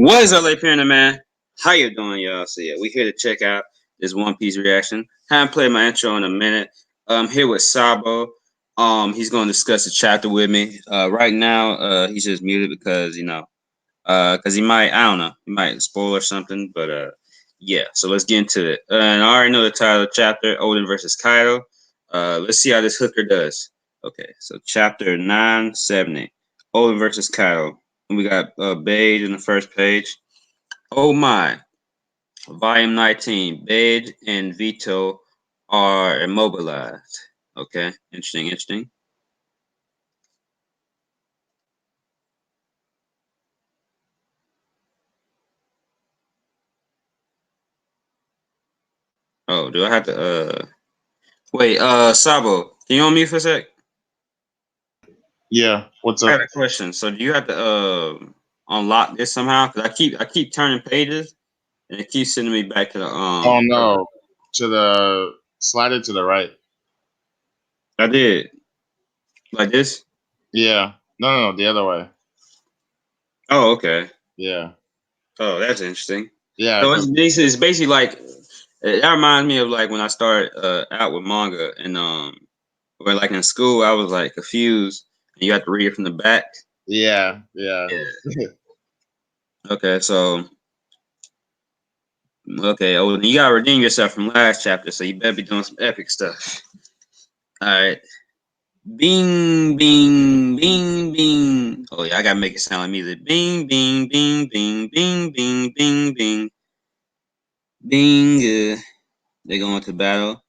What is up, Panda man? How you doing, y'all? So yeah, we here to check out this One Piece reaction. Haven't played my intro in a minute. Here with Sabo. He's going to discuss the chapter with me. Right now, he's just muted because because he might, I don't know, he might spoil or something. But yeah. So let's get into it. And I already know the title of the chapter: Odin versus Kaido. Let's see how this hooker does. Okay, so chapter 970, Odin versus Kaido. And we got Beige in the first page. Oh my. Volume 19. Beige and Vito are immobilized. Okay. Interesting, interesting. Oh, do I have to wait, Sabo, can you on mute for a sec? Yeah, what's I up? have a question. So do you have to unlock this somehow? Because I keep turning pages and it keeps sending me back to the Oh cover. no, to the slide it to the right. I did. Like this? Yeah, no, the other way. Oh, okay. Yeah, Oh, that's interesting. yeah, So because it's basically like that reminds me of like when I started out with manga and where like in school I was like confused and you have to read it from the back. yeah. Yeah. Okay, so okay, oh you gotta redeem yourself from last chapter, so you better be doing some epic stuff. Alright. Bing bing bing bing. Oh yeah, I gotta make it sound like music. Bing bing bing bing bing bing bing bing bing they go into battle.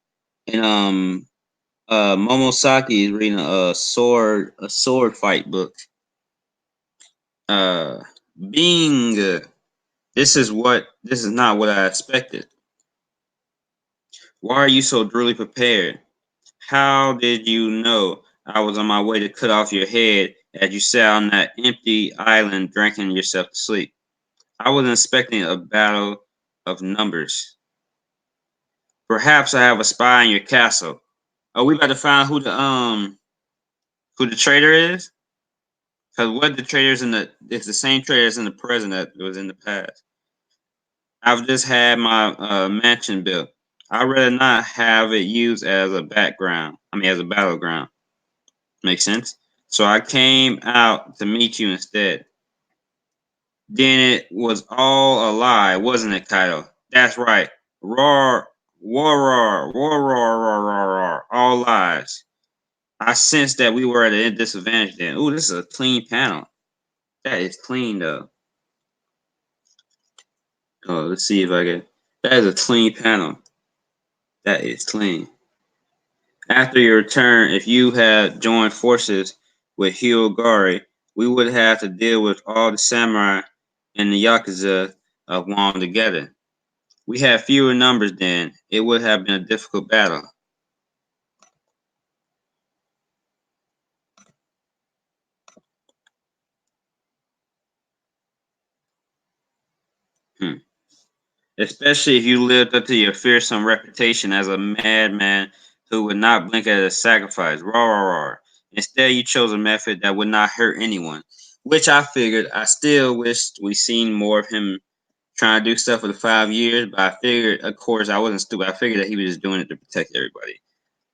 And Momosaki is reading a sword fight book. Uh, being this is not what I expected. Why are you so truly prepared? How did you know I was on my way to cut off your head as you sat on that empty island drinking yourself to sleep? I wasn't expecting a battle of numbers. Perhaps I have a spy in your castle. Are we about to find who the traitor is? Because what the traders in the it's the same traders in the present that was in the past. I've just had my mansion built. I'd rather not have it used as a background. I mean, as a battleground. Makes sense. So I came out to meet you instead. Then it was all a lie, wasn't it, Kaido? That's right. Roar, war, roar, war, roar, roar, roar, roar. All lies. I sensed that we were at a disadvantage then. Ooh, this is a clean panel. That is clean though. Oh, let's see if I can. That is a clean panel. That is clean. After your return, if you had joined forces with Hyogari, we would have to deal with all the samurai and the yakuza of Wong together. We had fewer numbers then. It would have been a difficult battle. Hmm. Especially if you lived up to your fearsome reputation as a madman who would not blink at a sacrifice. Raw, raw, raw. Instead, you chose a method that would not hurt anyone, which I figured. I still wished we seen more of him trying to do stuff for the 5 years, but I figured, of course, I wasn't stupid. I figured that he was just doing it to protect everybody.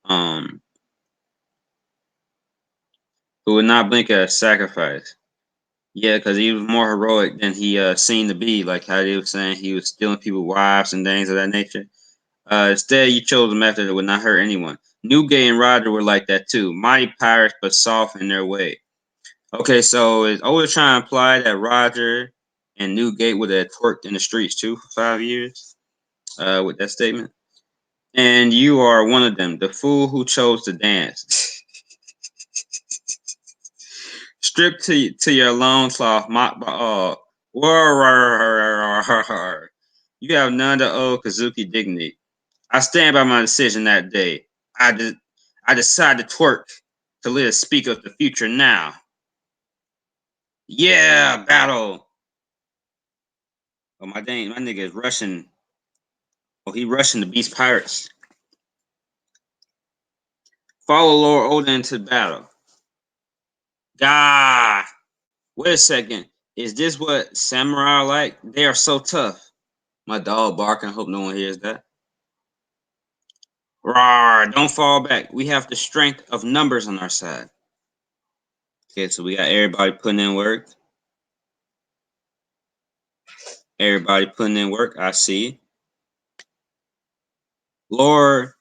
Um, who would not blink at a sacrifice. Yeah, because he was more heroic than he seemed to be. Like how they were saying, he was stealing people's wives and things of that nature. Instead, you chose a method that would not hurt anyone. Newgate and Roger were like that too. Mighty pirates, but soft in their way. Okay, so is always trying to imply that Roger and Newgate would have twerked in the streets too for 5 years with that statement. And you are one of them, the fool who chose to dance. Stripped to your loincloth, mocked by all. You have none to owe Kazuki dignity. I stand by my decision that day. I decided to twerk to let us speak of the future now. Yeah, battle. Oh my dang, my nigga is rushing. Oh, he rushing the beast pirates. Follow Lord Odin into battle. Gah! Wait a second. Is this what samurai are like? They are so tough. My dog barking. I hope no one hears that. Rawr, don't fall back. We have the strength of numbers on our side. Okay, so we got everybody putting in work. Everybody putting in work. I see. Lord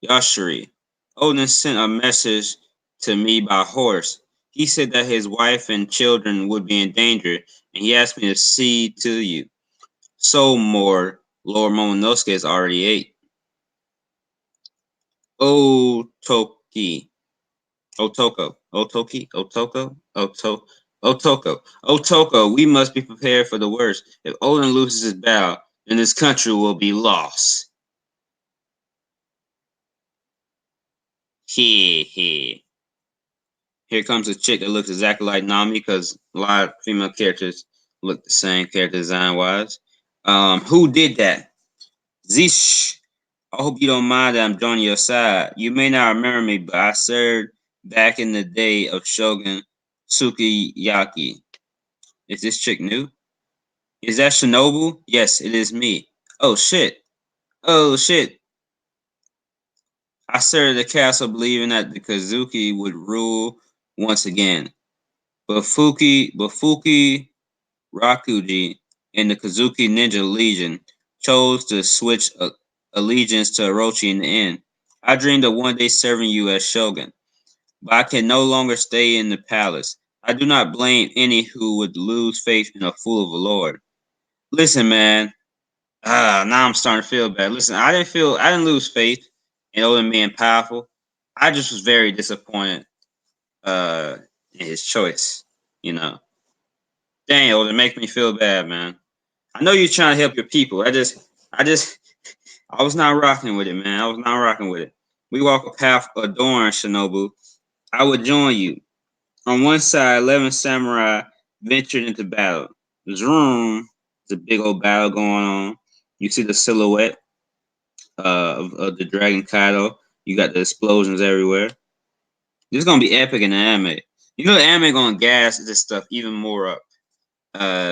Yashiri. Odin sent a message to me by horse. He said that his wife and children would be in danger, and he asked me to see to you. So more, Lord Momonosuke is already ate. Otoki. Otoko, we must be prepared for the worst. If Odin loses his battle, then this country will be lost. Hee hee. Here comes a chick that looks exactly like Nami because a lot of female characters look the same character design wise. Who did that? Zish. I hope you don't mind that I'm joining your side. You may not remember me, but I served back in the day of Shogun Sukiyaki. Is this chick new? Is that Shinobu? Yes, it is me. Oh shit. Oh shit. I served the castle believing that the Kazuki would rule once again. But Fuki Rakuji and the Kazuki Ninja Legion chose to switch allegiance to Orochi in the end. I dreamed of one day serving you as shogun, but I can no longer stay in the palace. I do not blame any who would lose faith in a fool of a lord. Listen, man. Now I'm starting to feel bad. Listen, I didn't lose faith in Odin being powerful. I just was very disappointed uh in his choice. You know, dang, Odin, make me feel bad, man. I know you're trying to help your people. I just, I was not rocking with it, man. I was not rocking with it. We walk a path adorned, Shinobu. I would join you. On one side, 11 samurai ventured into battle. Zoom, there's a big old battle going on. You see the silhouette of the Dragon Kaido. You got the explosions everywhere. This is gonna be epic in the anime. You know the anime gonna gas this stuff even more up.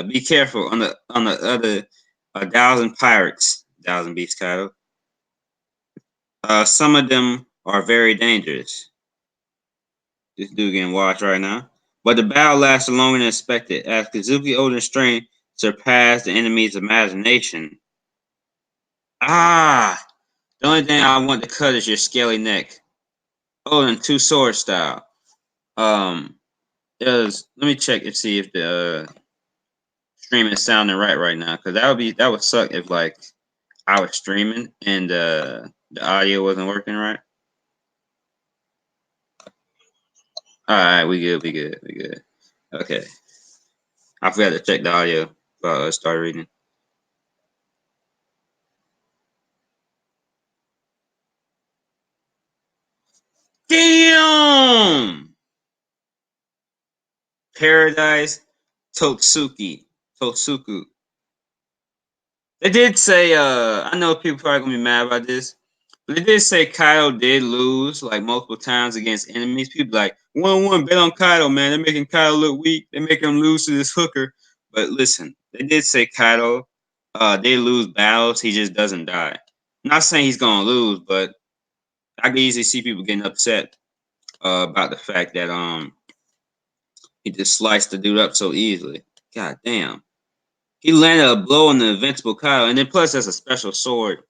Be careful on the other a thousand pirates, thousand beasts Kaido. Some of them are very dangerous. This dude getting watched right now. But the battle lasted longer than expected, as Kazuki Odin's strength surpassed the enemy's imagination. Ah! The only thing I want to cut is your scaly neck. Odin, two sword style. Um, let me check and see if the stream is sounding right now, because that would suck if like I was streaming and the audio wasn't working right. All right, we good. Okay, I forgot to check the audio before I start reading. Damn! Paradise Totsuku. They did say, I know people probably gonna be mad about this, but they did say Kaido did lose like multiple times against enemies. People like 1-1 bet on Kaido, man. They're making Kaido look weak. They make him lose to this hooker. But listen, they did say Kaido, they lose battles. He just doesn't die. I'm not saying he's gonna lose, but I can easily see people getting upset about the fact that he just sliced the dude up so easily. God damn. He landed a blow on the invincible Kyle, and then plus there's a special sword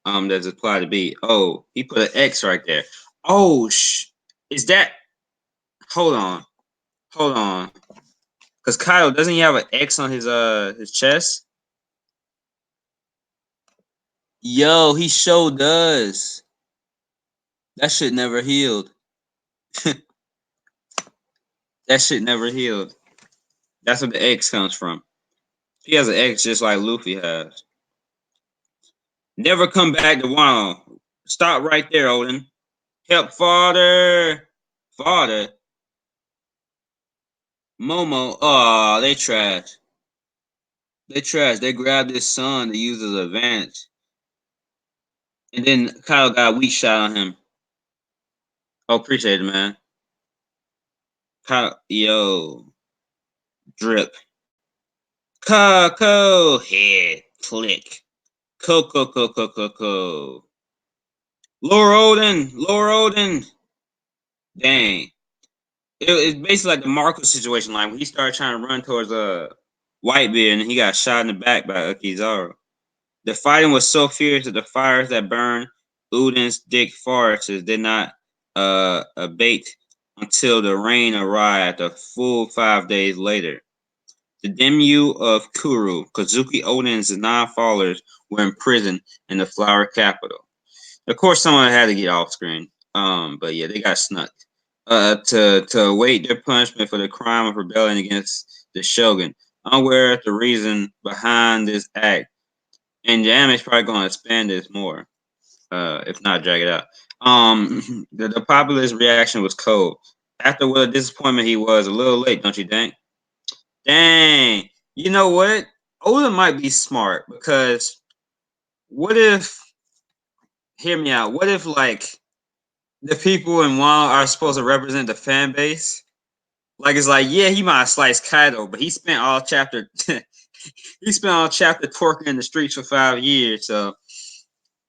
that's applied to be. Oh, he put an X right there. Oh is that hold on. Cause Kyle doesn't he have an X on his chest? Yo, he sure does. That shit never healed. That shit never healed. That's where the X comes from. He has an X just like Luffy has. Never come back to Wano. Stop right there, Odin. Help father. Father. Momo. Oh, they trash. They trash. They grabbed his son to use his advantage. And then Kyle got a weak shot on him. Oh, appreciate it, man. Kyle, yo. Drip. Coco head click. Coco. Lord Odin. Dang. It's basically like the Marco situation, like when he started trying to run towards Whitebeard and he got shot in the back by Akizaru. The fighting was so fierce that the fires that burned Udin's thick forests did not abate until the rain arrived a full 5 days later. The daimyo of Kuru, Kazuki Odin's 9 followers, were imprisoned in the flower capital. Of course, someone had to get off screen. But yeah, they got snuck. To await their punishment for the crime of rebelling against the shogun. Unaware of the reason behind this act, and the anime is probably going to expand this more, if not drag it out. The populace reaction was cold. After what a disappointment he was, a little late, don't you think? Dang, you know what? Oda might be smart because what if? Hear me out. What if like the people in WoW are supposed to represent the fan base? Like it's like, yeah, he might have sliced Kaido, but he spent all chapter he spent all chapter twerking in the streets for 5 years. So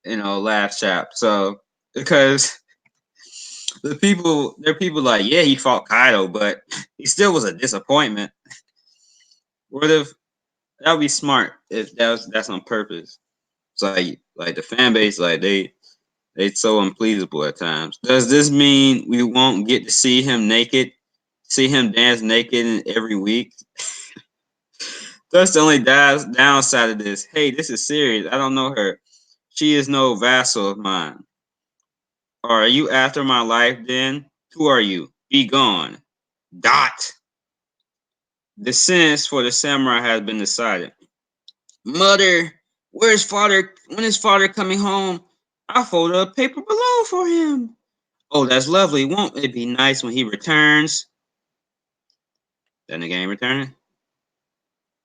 last chap. So because there are people like, yeah, he fought Kaido, but he still was a disappointment. What if that would be smart if that's on purpose? It's like the fan base, like they so unpleasable at times. Does this mean we won't get to see him dance naked in every week? That's the only downside of this. Hey, this is serious. I don't know her. She is no vassal of mine. Or are you after my life then? Who are you? Be gone. Dot. The sentence for the samurai has been decided. Mother, where's father? When is father coming home? I folded a paper below for him. Oh, that's lovely. Won't it be nice when he returns? Then the game returning.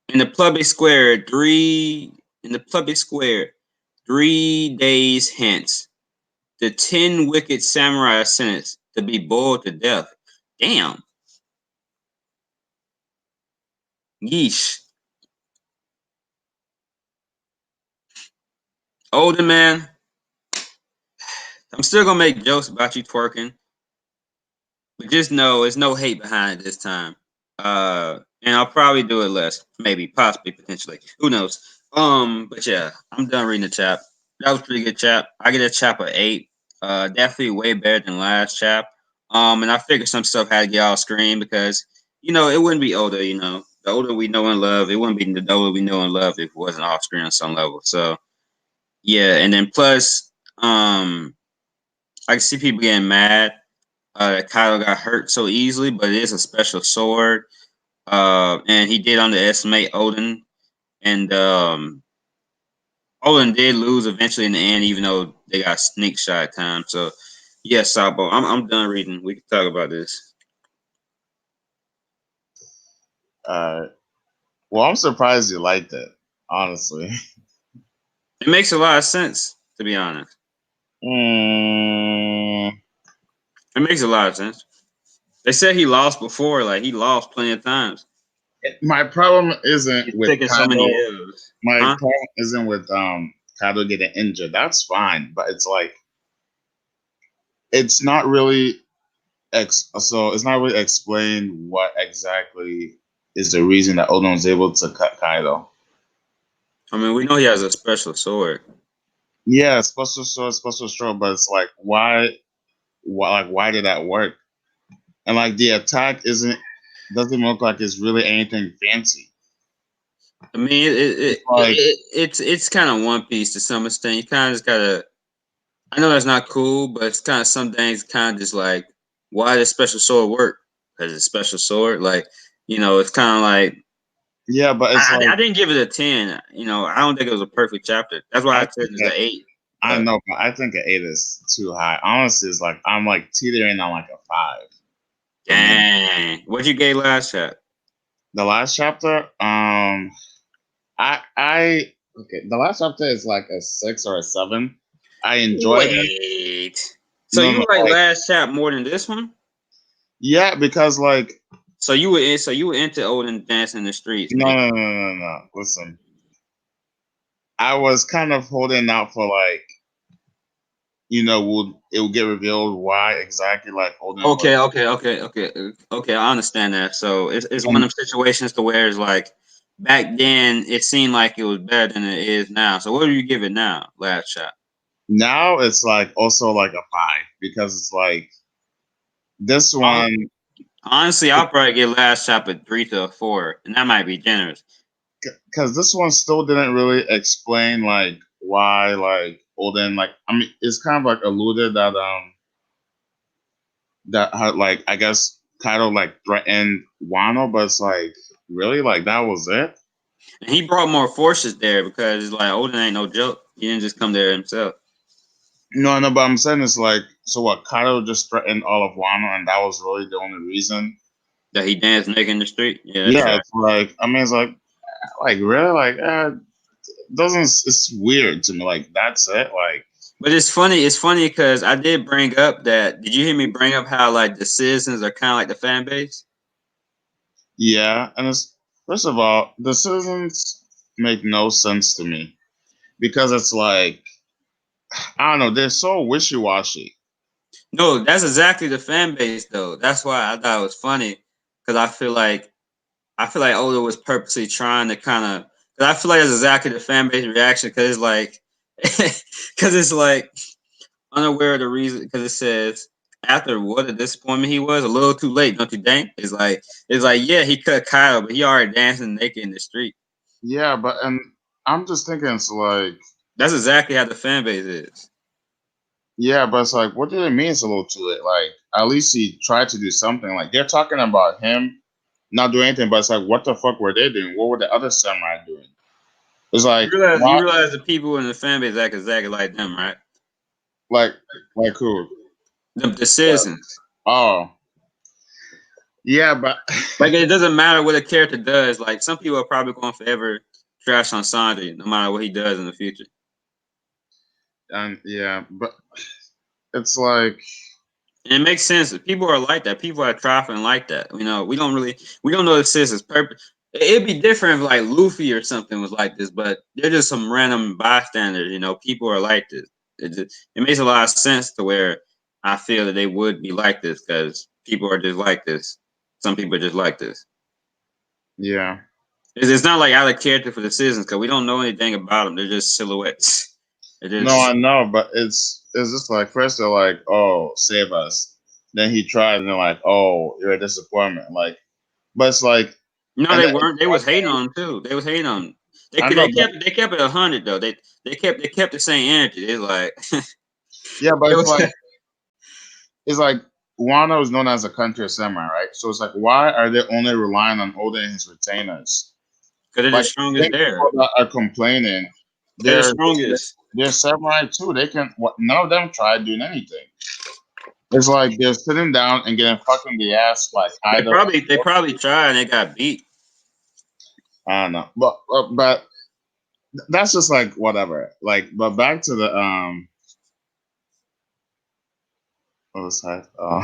In the public square, 3 days hence, the 10 wicked samurai are sentenced to be boiled to death. Damn. Yeesh. Older man, I'm still gonna make jokes about you twerking, but just know there's no hate behind it this time. And I'll probably do it less, maybe, possibly, potentially. Who knows? But yeah, I'm done reading the chap. That was a pretty good chap. I get a chap of 8. Definitely way better than last chap. And I figured some stuff had to get off screen because it wouldn't be older. The older we know and love, it wouldn't be the older we know and love if it wasn't off screen on some level. So yeah, and then plus, I can see people getting mad that Kyle got hurt so easily, but it is a special sword. And he did underestimate Odin, and Odin did lose eventually in the end, even though they got sneak shot time. So, yes, Sabo, I'm done reading. We can talk about this. Well, I'm surprised you liked it, honestly. It makes a lot of sense, to be honest. Mm, It makes a lot of sense. They said he lost before, like he lost plenty of times. my problem isn't He's with taking so many Kaido. L's. My Huh? problem isn't with Kaido getting injured. That's fine, but it's like it's not really so it's not really explained what exactly is the reason that Odin was able to cut Kaido. I mean, we know he has a special sword. Yeah, special sword, special stroke, but it's like why did that work? And like the attack doesn't look like it's really anything fancy. I mean, It's like it's kind of One Piece to some extent. You kind of just gotta. I know that's not cool, but it's kind of some things kind of just like, why does special sword work? Because it's special sword. Like, it's kind of like yeah, but it's I like didn't give it a 10. I don't think it was a perfect chapter. That's why I I said think it's an that 8. I But know, but I think an 8 is too high. Honestly, it's like I'm like teetering on like a 5 for me. dang, what you gave last chapter? The last chapter, I okay. The last chapter is like a 6 or a 7. I enjoyed it. Wait. So No, you no, like like last chapter more than this one? yeah, because like so you were into Odin dancing in the streets, No, naked. no, no, no, no. Listen, I was kind of holding out for like, would it would get revealed why exactly like Odin was. Okay. I understand that. So it's one And of them situations to where it's like back then it seemed like it was better than it is now. So what do you give it now? Last shot. now it's like also like a five because it's like this Hon- one Honestly, I'll probably give last shot a 3 to a 4, and that might be generous. because this one still didn't really explain like why like Odin like I mean it's kind of like alluded that that had like I guess Kaido like threatened Wano, but it's like really like that was it. And he brought more forces there because it's like Odin ain't no joke. He didn't just come there himself. No, no, but I'm saying it's like so what Kaido just threatened all of Wano, and that was really the only reason. That he danced naked in the street. Yeah, that's Yeah, right. it's like I mean it's like really like doesn't it's weird to me like that's it like But it's funny. It's funny because I did bring up that. Did you hear me bring up how like the citizens are kind of like the fan base? yeah, and it's first of all the citizens make no sense to me because it's like I don't know they're so wishy washy. No, that's exactly the fan base though. That's why I thought it was funny because I feel like Oda was purposely trying to kind of. Because I feel like it's exactly the fan base reaction because it's like because it's like unaware of the reason because it says after what a disappointment he was a little too late, don't you think? It's like yeah he cut Kyle but he already dancing naked in the street. Yeah, but and I'm just thinking it's like That's exactly how the fan base is. yeah, but it's like what did it mean it's a little too late? Like at least he tried to do something. Like they're talking about him not doing anything, but it's like what the fuck were they doing? What were the other samurai doing? It's You like realize why you realize the people in the fan base act exactly like them, right? like like who? The citizens. Oh yeah, but Like it doesn't matter what a character does. Like some people are probably going to forever trash on Sanji, no matter what he does in the future. and yeah, but it's like And it makes sense. People are like that. People are trifling like that. We don't know the citizens' purpose. It'd be different if like Luffy or something was like this, but they're just some random bystanders. People are like this. It makes a lot of sense to where I feel that they would be like this because people are just like this. Some people are just like this. yeah. It's not like out of character for the citizens because we don't know anything about them. They're just silhouettes. They're No, just I know, but it's just like first they're like, "Oh, save us." Then he tried, and they're like, "Oh, you're a disappointment." Like, but it's like, no, and they then weren't. They was hating on them too. They was hating on them. They I could- know, they but kept they kept it 100 though. They kept the same energy. It's like yeah, but it was it's like Wano is known as a country of samurai, right? So it's like, why are they only relying on Oda and his retainers? because they're the Like, strongest think there. people that are complaining, They're the they're strongest. they're samurai too. They can. What? None of them tried doing anything. It's like they're sitting down and getting fucked in the ass like They Kaido. probably they probably tried and they got beat. I don't know, but that's just like whatever. Like, but back to the what was that? Oh,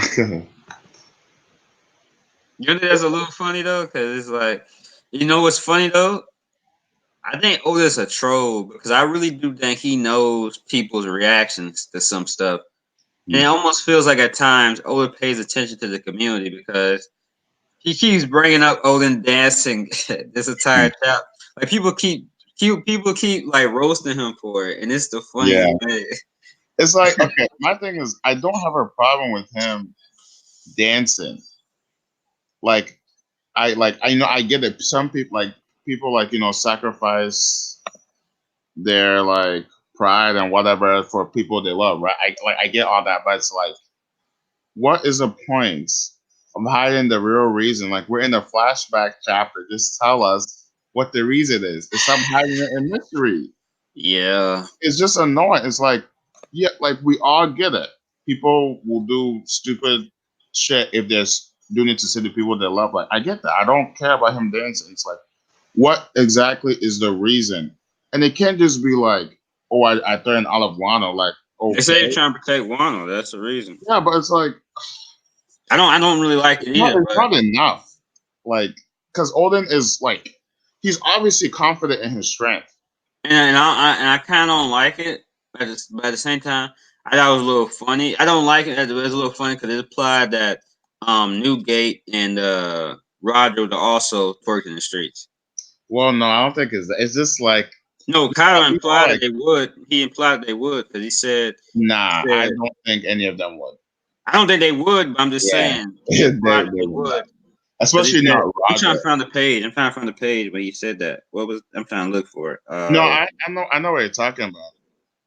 You know that's a little funny though, because it's like what's funny though. I think Oda's a troll because I really do think he knows people's reactions to some stuff. And it almost feels like at times Oda pays attention to the community because he keeps bringing up Odin dancing this entire chapter. Like people keep like roasting him for it, and it's the yeah. funniest thing. It's like okay. My thing is, I don't have a problem with him dancing. Like I know I get it. Some people like sacrifice their like pride and whatever for people they love, right? I get all that, but it's like, what is the point of hiding the real reason? Like we're in a flashback chapter. Just tell us what the reason is. It's stop hiding it in mystery. Yeah. It's just annoying. It's like, yeah, like we all get it. People will do stupid shit if they're doing it to see the people they love. Like I get that. I don't care about him dancing. It's like, what exactly is the reason? And it can't just be like, oh, I threatened Olive Wano. Like, They say they're okay, trying to protect Wano. That's the reason. yeah, but it's like I don't really like it not, either, it's but not enough. like because Odin is like he's obviously confident in his strength. And I kind of don't like it, but at the same time, I thought it was a little funny. I don't like it. It was a little funny because it implied that Newgate and Roger would also twerk in the streets. Well, no, I don't think it's that. It's just like No, Kyle we all implied that like they would. He implied they would because he nah. I said don't think any of them would. I don't think they would, but I'm just Yeah, saying he they implied that they would not. would because he Especially said not I'm trying Roger. to find the page. I'm trying to find the page where he said that. What was I'm trying to look for it. No, I know what you're talking about.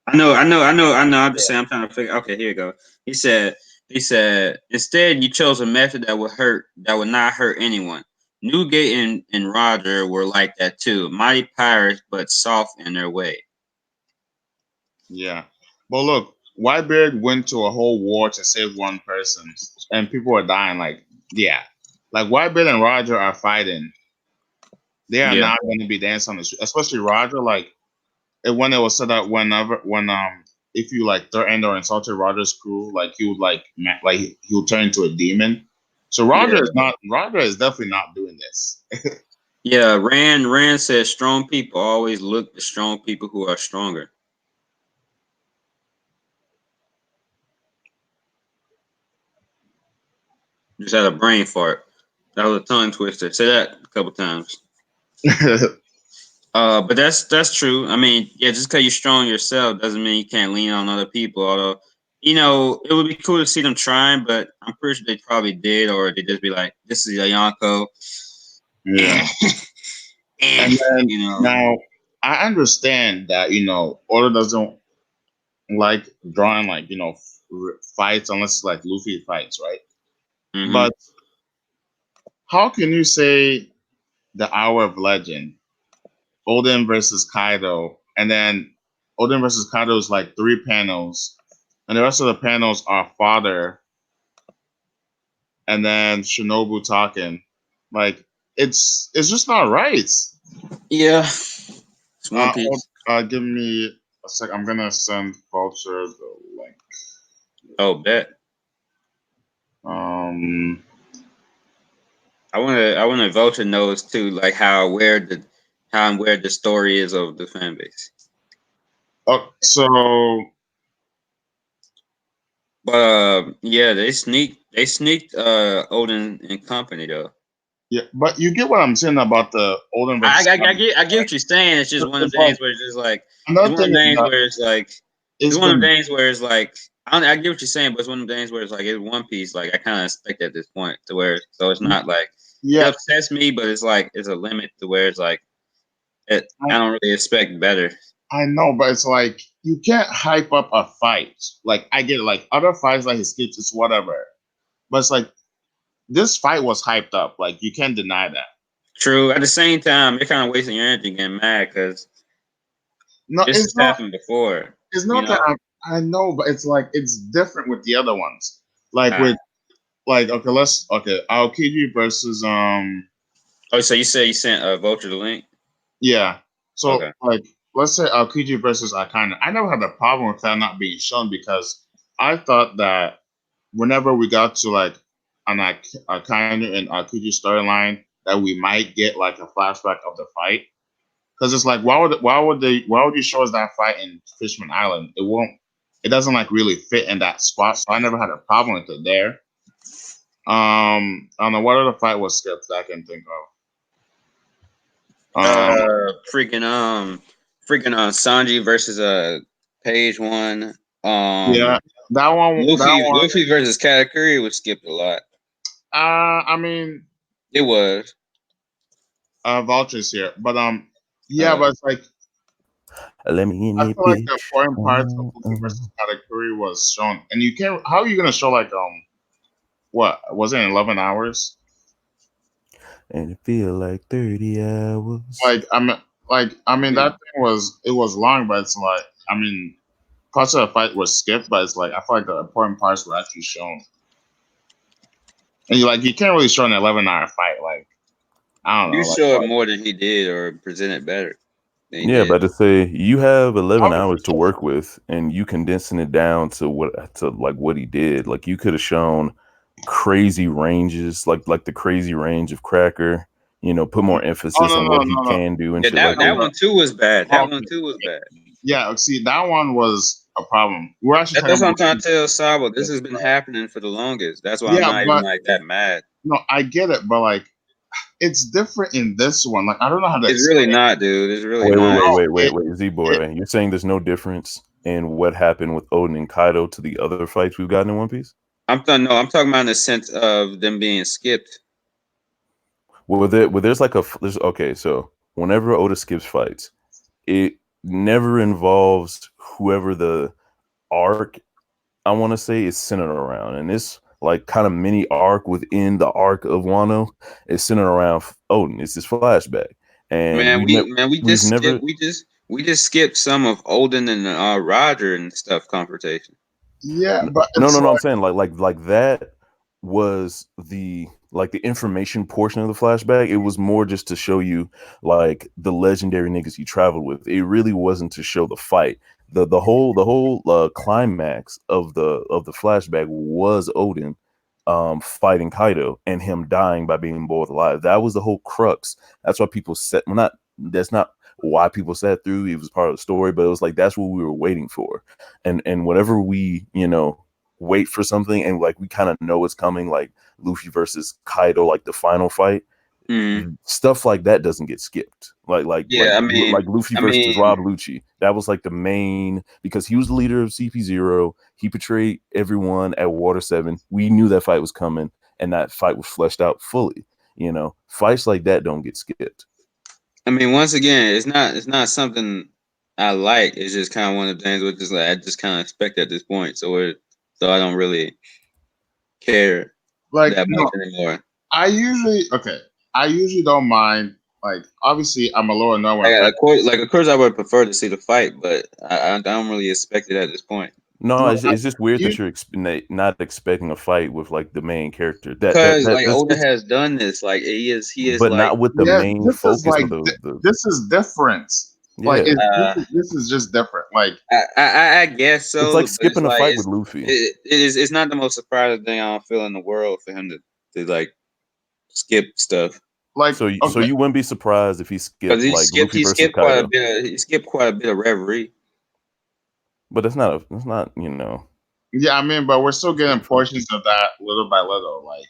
I know. I'm just Yeah. saying. I'm trying to figure. Okay, here you go. He said. He said. Instead, you chose a method that would hurt. That would not hurt anyone. Newgate and Roger were like that too. Mighty pirates, but soft in their way. Yeah. But look, Whitebeard went to a whole war to save one person, and people were dying. Like, yeah, like Whitebeard and Roger are fighting. They are Yeah. not going to be dancing on the street, especially Roger. Like, when it was said that when if you like threatened or insulted Roger's crew, like he would like he would turn into a demon. So Yeah. Roger is definitely not doing this. Yeah. Rand says strong people always look to strong people who are stronger. Just had a brain fart. That was a tongue twister. Say that a couple times. But that's true. I mean, yeah, just because you're strong yourself doesn't mean you can't lean on other people. Although, it would be cool to see them trying, but I'm pretty sure they probably did, or they just be like, "This is a Yonko," Yeah. and And then you know. now I understand that Oda doesn't like drawing like fights unless it's like Luffy fights, right? Hmm. But how can you say the Hour of Legend, Odin versus Kaido, and then Odin versus Kaido is like 3 panels, and the rest of the panels are father and then Shinobu talking. Like it's just not right. Yeah, it's One Piece. Give me a sec. I'm gonna send Vulture the link. Oh, bet. Um. I want to Vulture knows too, like how and where the story is of the fan base. Oh, so But yeah, they sneaked Odin and company though. yeah, but you get what I'm saying about the Odin I, versus I, I Kaido, get I get right? what you're saying. It's just one of It's the like things where it's just like it's another one of thing the is things that where it's it's one of the been things where it's like I get what you're saying, but it's one of the things where it's like it's One Piece. Like I kind of expect at this point to where so it's not like it yeah. upsets me, but it's like it's a limit to where it's like I don't really expect better. I know, but it's like you can't hype up a fight. Like I get it, like other fights like his skips, it's whatever. But it's like this fight was hyped up. Like you can't deny that. True. At the same time, you're kind of wasting your energy getting mad because No, this has it's not. happened before. It's You not that know. I know, but it's like it's different with the other ones. Like Uh, with okay, Aokiji versus oh, so you said you sent Vulture the link? yeah. So Okay. like let's say Aokiji versus Akainu. I never had a problem with that not being shown because I thought that whenever we got to like an Akainu and Aokiji storyline that we might get like a flashback of the fight. Because it's like why would you show us that fight in Fishman Island? It doesn't like really fit in that spot. So I never had a problem with it there. I don't know what other fight was skipped that I can think of. Freaking Sanji versus Page One. Yeah, that one. Luffy versus Katakuri was skipped a lot. I mean, It was. Vultures here, but yeah, Uh, but it's like Let me in I it, feel like the bitch. important parts of Luffy versus Katakuri was shown, and you can't. How are you gonna show like what was it in 11 hours? And it feel like 30 hours. Like I mean that thing was long, but it's like I mean parts of the fight were skipped, but it's like I feel like the important parts were actually shown. And you can't really show an 11-hour fight. Like I don't you know, show it more than he did, or present it better than he Yeah, did. about to say you have 11 obviously, hours to work with, and you condensing it down to like what he did. Like you could have shown crazy ranges, like the crazy range of Cracker. Put more Oh emphasis no on no what he no no. can do and Yeah, shit like that that. one too was bad. That one Okay. too was bad. Yeah, see, that one was a problem. We're actually That's talking what I'm about. trying to tell Sabo. This has been happening for the longest. That's why I'm Yeah, not even but like that mad. no, I get it, but like, it's different in this one. Like, I don't know how to It's really explain. not, dude. It's really Wait, wait, not. wait, No, wait, wait, wait, Z-Boy. You're saying there's no difference in what happened with Odin and Kaido to the other fights we've gotten in One Piece? No, I'm talking about in the sense of them being skipped. There's like there's okay, so whenever Oda skips fights, it never involves whoever the arc I want to say is centered around, and this like kind of mini arc within the arc of Wano is centered around Odin. It's this flashback, and we've never We just skipped some of Olden and Roger and stuff conversation. yeah, but no. I'm saying like that was the information portion of the flashback. It was more just to show you like the legendary niggas he traveled with. It really wasn't to show the fight. The whole climax of the flashback was Odin fighting Kaido and him dying by being boiled alive. That was the whole crux. That's why people said that's not why people sat through. It was part of the story, but it was like that's what we were waiting for. And whenever we, wait for something and like we kind of know it's coming, like Luffy versus Kaido, like the final fight, stuff like that doesn't get skipped. Like Luffy versus Rob Lucci. That was like the main, because he was the leader of CP0. He betrayed everyone at Water 7. We knew that fight was coming, and that fight was fleshed out fully. Fights like that don't get skipped. I mean, once again, it's not something I like. It's just kind of one of the things which is like I just kind of expect at this point. So I don't really care like, that much no, anymore. I usually don't mind. Like, obviously, I'm a little annoyed when Of course, I would prefer to see the fight, but I don't really expect it at this point. No, it's just weird you, that you're not expecting a fight with like the main character. Because like That's Oda has done this, like he is but like not with the yeah, main this is focus like of the this is different. Like, yeah. this is just different. Like, I guess It's so, like but it's skipping a like fight with Luffy. it's not the most surprising thing I don't feel in the world for him to like skip stuff. So okay, you wouldn't be surprised if he Because skipped like Luffy versus Kaido. he skipped quite a bit of reverie. But that's not yeah, I mean, but we're still getting portions of that little by little. Like,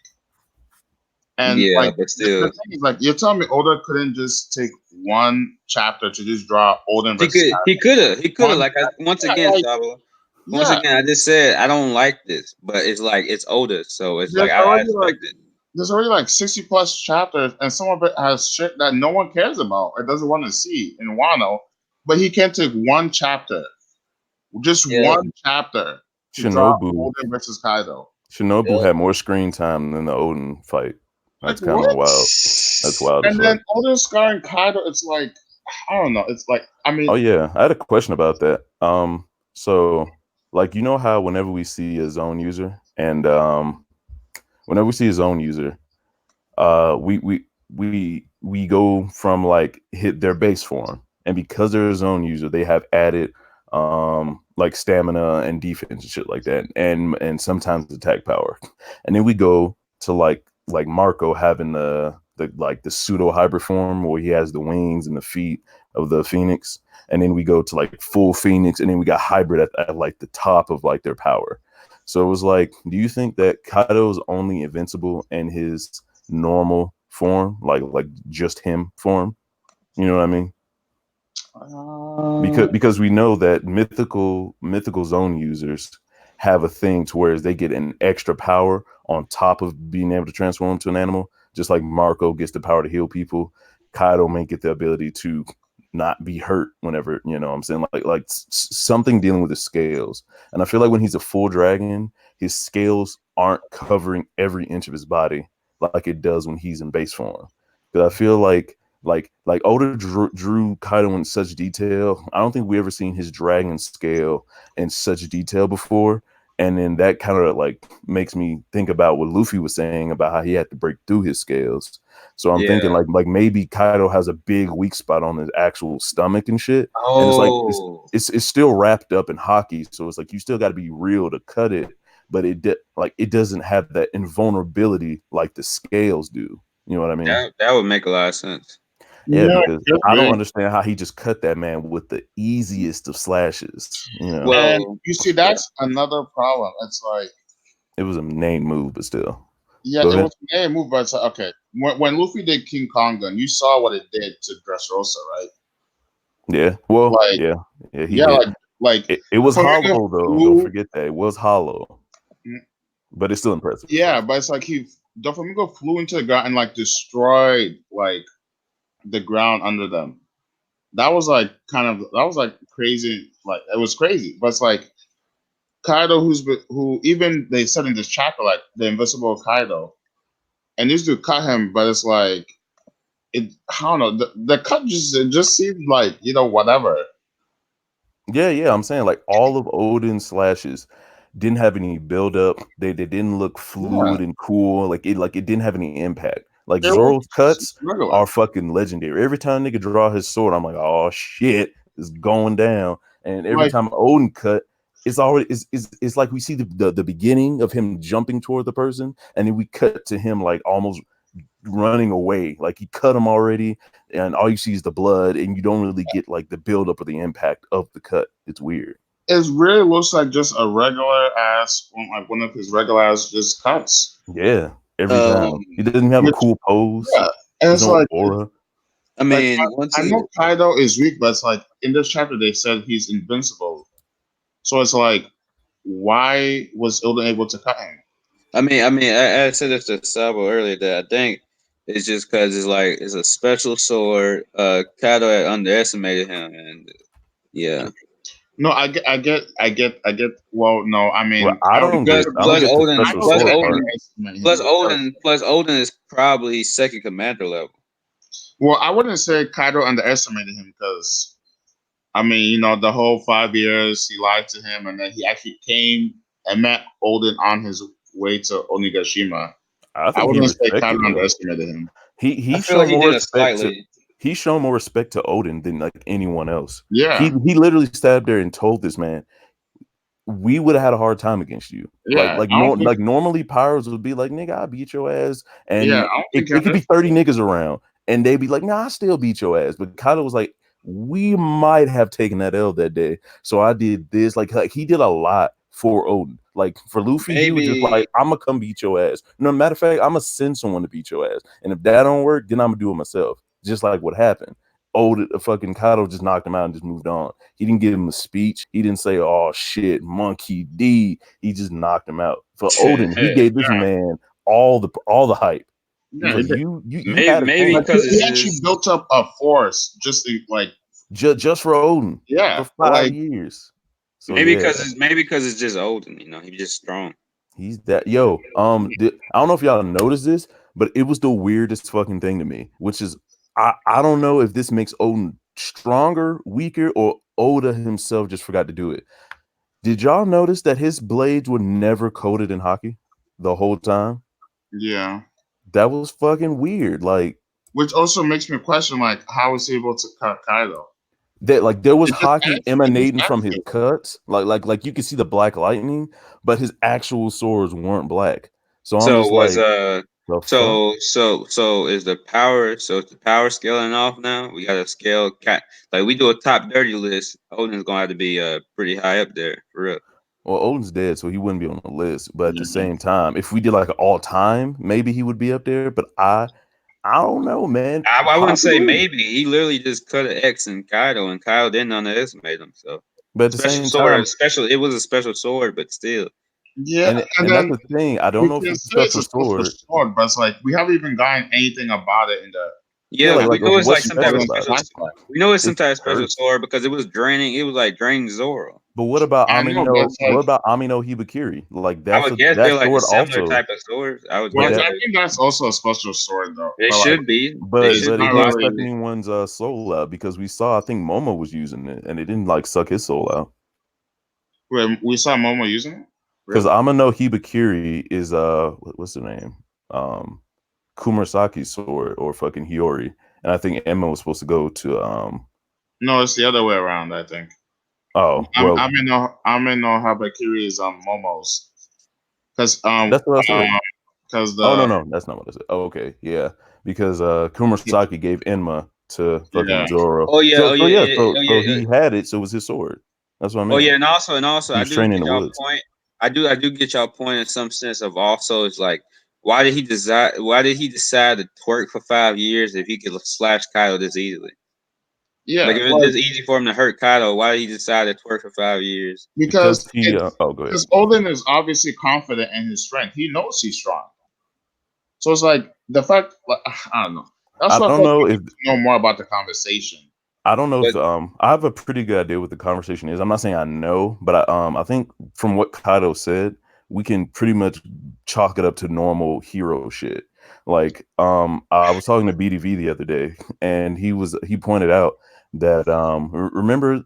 and Yeah, like but the still, thing is, like, you're telling me Oda couldn't just take one chapter to just draw Odin versus he could have like once yeah, again, like, Sabo. Once yeah. again, I just said I don't like this, but it's like it's Oda, so it's There's like I already like expect it. there's already like 60 plus chapters, and some of it has shit that no one cares about or doesn't want to see in Wano. But he can't take one chapter, just Yeah, one chapter, to draw Shinobu Odin versus Kaido. yeah. had more screen time than the Odin fight. Like, That's kind of what? wild. That's wild as And fuck. then Odin scarring Kaido, it's like, I don't know. It's like, I Oh mean, yeah, I had a question about that. So like how whenever we see a zone user and whenever we see a zone user, we go from like hit their base form, and because they're a zone user, they have added like stamina and defense and shit like that, and sometimes attack power, and then we go to like Marco having the pseudo hybrid form where he has the wings and the feet of the Phoenix, and then we go to like full Phoenix, and then we got hybrid at like the top of like their power. So it was like, do you think that Kaido is only invincible in his normal form, like just him form? You know what I mean? Because we know that mythical zone users have a thing to where they get an extra power on top of being able to transform into an animal. Just like Marco gets the power to heal people, Kaido may get the ability to not be hurt whenever, what I'm saying, like something dealing with his scales. And I feel like when he's a full dragon, his scales aren't covering every inch of his body like it does when he's in base form. Because I feel like Oda drew Kaido in such detail. I don't think we ever seen his dragon scale in such detail before. And then that kind of like makes me think about what Luffy was saying about how he had to break through his scales. So I'm thinking Yeah. like maybe Kaido has a big weak spot on his actual stomach and shit. And it's like Oh, it's still wrapped up in hockey. So it's like you still got to be real to cut it. but it doesn't have that invulnerability like the scales do. You know what I mean? That would make a lot of sense. Yeah, Yeah, because could I don't be. understand how he just cut that man with the easiest of slashes. You know, And Well, you see, yeah. that's another problem. It's like, it was a name move, but still. yeah, Go it ahead. was a move, but it's like, okay. When Luffy did King Konga, you saw what it did to Dressrosa, right? Yeah. Well, Like, yeah, he yeah, hit. like It was Doflamingo hollow though. Don't flew. forget that it was hollow, but it's still impressive. Yeah, but it's like Doflamingo flew into the ground and like destroyed like the ground under them. That was like that was like crazy. Like it was crazy, but it's like Kaido, who even they said in this chapter like the invisible Kaido, and these dude cut him, but it's like it. I don't know. The cut just seemed like whatever. Yeah. I'm saying like all of Odin's slashes didn't have any build up. They didn't look Yeah, fluid and cool. Like it didn't have any impact. Like it was Zoro's cuts regular. are fucking legendary. Every time nigga draw his sword, I'm like, oh shit, it's going down. And every Like time Odin cut, it's already it's like we see the beginning of him jumping toward the person, and then we cut to him like almost running away. Like he cut him already, and all you see is the blood, and you don't really get like the buildup or the impact of the cut. It's weird. it really looks like just a regular ass, like one of his regular ass just cuts. Yeah, every Um, time. He doesn't have a Which cool pose. yeah, and There's it's no like aura. I like mean, once I it, know Kaido is weak, but it's like in this chapter they said he's invincible. So it's like, why was Ilden able to cut him? I said this to Sabo earlier that I think it's just because it's a special sword. Kaido had underestimated him, and yeah, No, I get. Well, no, I Well, mean, plus I don't plus get the Odin, special Kaido plus did sword part. Odin, underestimate him because, Plus Odin is probably second commander level. well, I wouldn't say Kaido underestimated him because, I mean, the whole 5 years he lied to him, and then he actually came and met Olden on his way to Onigashima. I I think he wouldn't say Kaido respected him. underestimated him. I He feel like showed he more did a respect to slightly. he's shown more respect to Odin than like anyone else. He Yeah, he literally stabbed there and told this man, we would have had a hard time against you. yeah. I don't think. Like normally pirates would be like, nigga, I beat your ass. Yeah, And I don't it think he could be underestimated. 30 niggas around. And they'd be like, nah, I still beat your ass. But Kaido was like, we might have taken that L that day. So I did this. Like he did a lot for Odin. Like for Luffy, he was just like, Maybe I'm gonna come beat your ass. No matter of fact, I'm gonna send someone to beat your ass. And if that don't work, then I'm gonna do it myself. Just like what happened. Odin fucking Kaido just knocked him out and just moved on. He didn't give him a speech. He didn't say, "Oh shit, Monkey D." He just knocked him out. For Odin, he gave this man all the hype. He was Yeah, like, "You had a maybe like chance because he it's actually just built up a force just to, like, just for Odin for yeah, 5 years." So yeah, maybe because it's just Odin. He's just strong. he's that yo. I don't know if y'all noticed this, but it was the weirdest fucking thing to me. Which is, I don't know if this makes Odin stronger, weaker, or Oda himself just forgot to do it. Did y'all notice that his blades were never coated in hockey the whole time? yeah. That was fucking weird. Like Which also makes me question, like, how is he able to cut Kaido? that, like there was It just hockey adds, it just emanating adds from his to it. cuts. Like you could see the black lightning, but his actual swords weren't black. So I'm So just was like, the fuck? so is the power is the power scaling off now? We got to scale cat like we do a top 30 list. Odin's gonna have to be pretty high up there for real. Well, Odin's dead, so he wouldn't be on the list. But at the Yeah. same time, if we did like an all time, maybe he would be up there. But I don't know, man. I wouldn't say Possibly. maybe. He literally just cut an X in Kaido, and Kaido didn't underestimate him. So But at the special same sword, time, special. It was a special sword, but still. Yeah, and and that's then the thing. I don't we know if can it's a say it's special a special sword. sword, but it's like we haven't even gotten anything about it in the Yeah, Yeah, we know it's like what's some type special of Odin about it? special. flashback. We know it's some It type of special hurts. sword because it was draining. It was like draining Zoro. But what about I know, but Amino? it's What like, about Amino Hibikiri? Like I would guess they're that like a sword similar also, type of sword. I would but well, guess that I think that's also a special sword though. they But like, should be. They but should it's but be it not didn't rocking suck really. it. anyone's soul out because we saw I think Momo was using it and it didn't like suck his soul out. Wait, we saw Momo using it. Because Really? Amino Hibikiri is what's the name? Um Kumarasaki's sword or fucking Hiyori. And I think Emma was supposed to go to No, it's the other way around. I think. oh well I'm in no Habakiri is Momo's. Because That's what I said. because Oh the no, that's not what I said. Oh, okay, yeah, because Kumasaki gave Enma to fucking yeah Zoro. Oh yeah, So yeah, oh so yeah, he had it. So it was his sword. That's what I oh mean. yeah, and also, He I was do training in get the y'all woods. point. I do get y'all point in some sense of also it's like why did he decide? Why did he decide to twerk for 5 years if he could slash Kaido this easily? yeah Like if it's like this easy for him to hurt Kaido, why did he decide to twerk for 5 years? Because because he. it's Oh, go ahead. because Odin is obviously confident in his strength. He knows he's strong. So it's like the fact, like, I don't know. That's I what I don't felt know like if to know more about the conversation. I don't know But if I have a pretty good idea what the conversation is. I'm not saying I know, but I think from what Kaido said, we can pretty much chalk it up to normal hero shit. Like I was talking to BDV the other day, and he pointed out that remember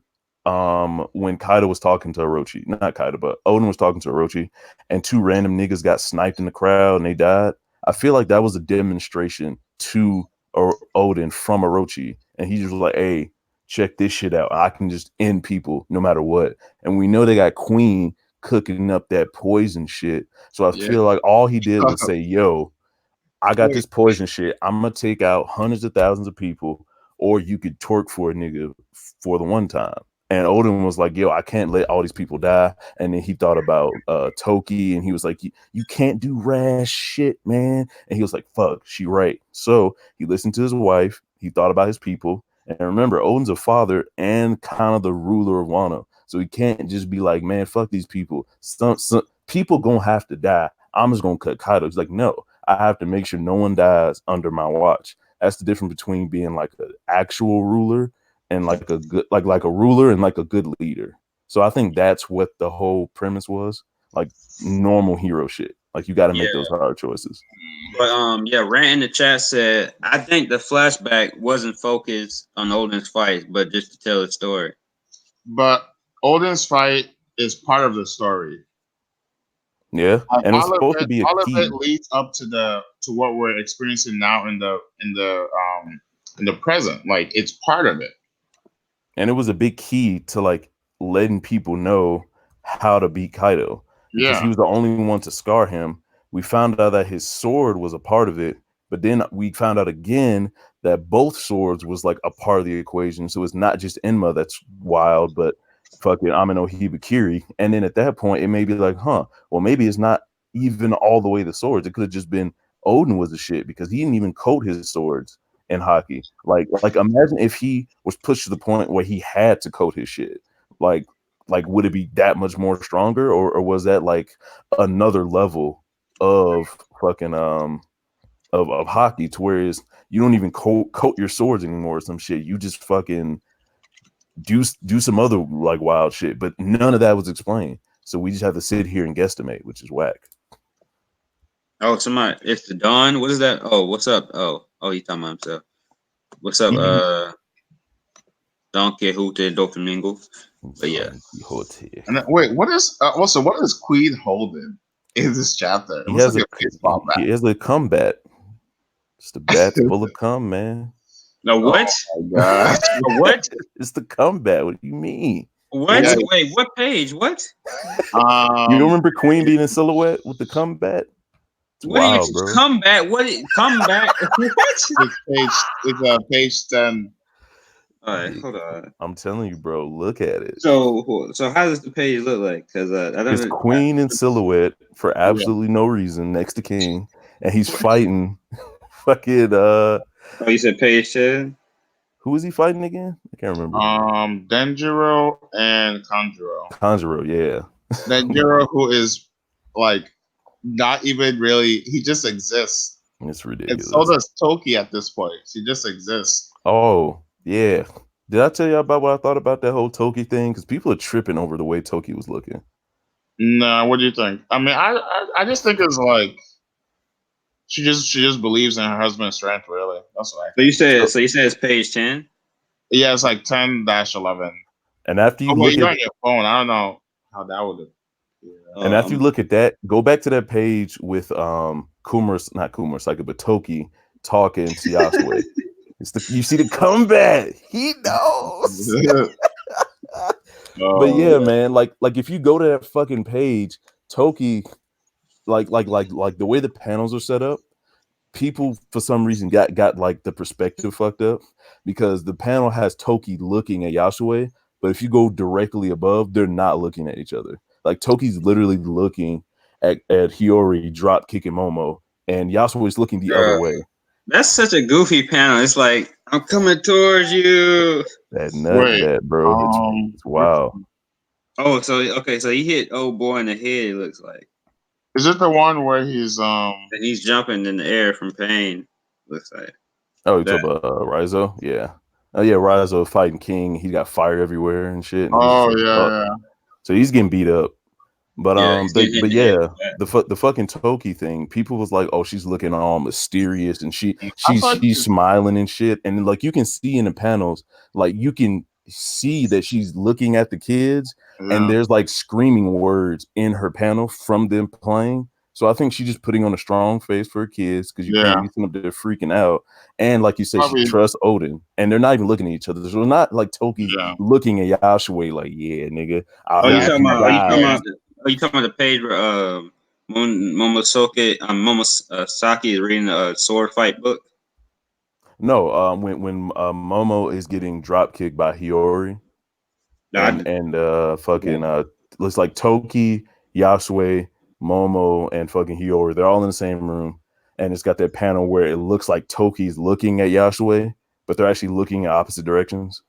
when Kaido was talking to Orochi, not Kaido, but Odin was talking to Orochi, and two random niggas got sniped in the crowd and they died. I feel like that was a demonstration to Odin from Orochi, and he just was like, "Hey, check this shit out. I can just end people no matter what." And we know they got Queen cooking up that poison shit. So I Yeah. feel like all he did was say, "Yo, I got Wait, this poison shit. I'm gonna take out hundreds of thousands of people, or you could twerk for a nigga for the one time." And Odin was like, "Yo, I can't let all these people die." And then he thought about Toki, and he was like, "You can't do rash shit, man." And he was like, "Fuck, she right." So he listened to his wife. He thought about his people. And remember, Odin's a father and kind of the ruler of Wano. So he can't just be like, "Man, fuck these people. Some people gonna have to die. I'm just gonna cut Kaido." He's like, "No, I have to make sure no one dies under my watch." That's the difference between being like an actual ruler and like a good like a ruler and like a good leader. So I think that's what the whole premise was. Like normal hero shit. Like you got to make yeah, those hard choices. but yeah, Rant in the chat said I think the flashback wasn't focused on Odin's fight, but just to tell the story. but Odin's fight is part of the story. Yeah, Like and it was supposed to be a all of it key. leads up to what we're experiencing now in the present. Like it's part of it. And it was a big key to like letting people know how to beat Kaido because he Yeah, was the only one to scar him. We found out that his sword was a part of it, but then we found out again that both swords was like a part of the equation. So it's not just Enma that's wild, but fucking Amino Hibikiri. And then at that point, it may be like, huh, well, maybe it's not even all the way the swords. It could have just been Odin was the shit because he didn't even coat his swords in hockey. Like imagine if he was pushed to the point where he had to coat his shit. Like would it be that much more stronger, or was that like another level of fucking of hockey to whereas you don't even coat your swords anymore or some shit. You just fucking do some other like wild shit, but none of that was explained. So we just have to sit here and guesstimate, which is whack. Oh, somebody, it's the Dawn. What is that? Oh, what's up? Oh, he talking about himself. What's up? Mhm. Don Quixote do Flamingo. But yeah, Don Quixote. And then, wait, what is also what is Queen holding in this chapter? It He looks has like a a baseball bat. he has a combat. It's the bat's full of cum, man. no, Oh what? my god! What? It's the combat. What do you mean? What? Yeah. Wait, what page? What? You don't Um, remember Queen being in silhouette with the combat? It's What do you wild, bro. come back? What? Come back? What? it's page 10. All right, hold on. I'm telling you, bro. Look at it. So how does the page look like? Because I It's don't. Queen in silhouette for Yeah. absolutely no reason next to King, and he's fighting fucking Oh, you said page 10. who is he fighting again? I can't remember. Denjiro and Kanjuro. Tanjiro, yeah. Denjiro, who is like not even really, he just exists. It's And so ridiculous. does Toki at this point. She just exists. Oh, yeah. Did I tell you about what I thought about that whole Toki thing? Because people are tripping over the way Toki was looking. No, what do you think? I mean, I just think it's like she just believes in her husband's strength. Really, that's what I So you think. said So, so you said it's page 10. Yeah, it's like 10-11. and after you Oh, well, look you're at on your phone. I don't know how that would appear. And after you Um, look at that, go back to that page with not Kumar but Toki talking to Yasue. You see the combat. He knows. But Oh, yeah, man, like if you go to that fucking page, Toki like the way the panels are set up, people for some reason got like the perspective fucked up because the panel has Toki looking at Yasue, but if you go directly above, they're not looking at each other. Like Toki's literally looking at Hiyori drop kicking Momo, and Yasue's looking the other way. That's such a goofy panel. It's like I'm coming towards you. That nut, bro. It's wow. Oh, so okay, so he hit old boy in the head. It looks like. Is it the one where he's And he's jumping in the air from pain? Looks like. Oh, you talk about Raizo? Yeah. Oh yeah, Raizo fighting King. He got fire everywhere and shit. And yeah. So he's getting beat up. But Yeah, the fucking Toki thing, people was like, oh, she's looking all mysterious and she's smiling and shit. And like you can see in the panels, like you can see that she's looking at the kids and there's like screaming words in her panel from them playing. So I think she's just putting on a strong face for her kids because you can't be up there freaking out. And like you said, she trusts Odin, and they're not even looking at each other. So it's not like Toki looking at Yasue like, yeah, nigga. You talking about the page where Momosaki is reading a sword fight book? No, when Momo is getting drop kicked by Hiyori, and looks like Toki, Yasue, Momo, and fucking Hiyori, they're all in the same room, and it's got that panel where it looks like Toki's looking at Yasue, but they're actually looking in opposite directions,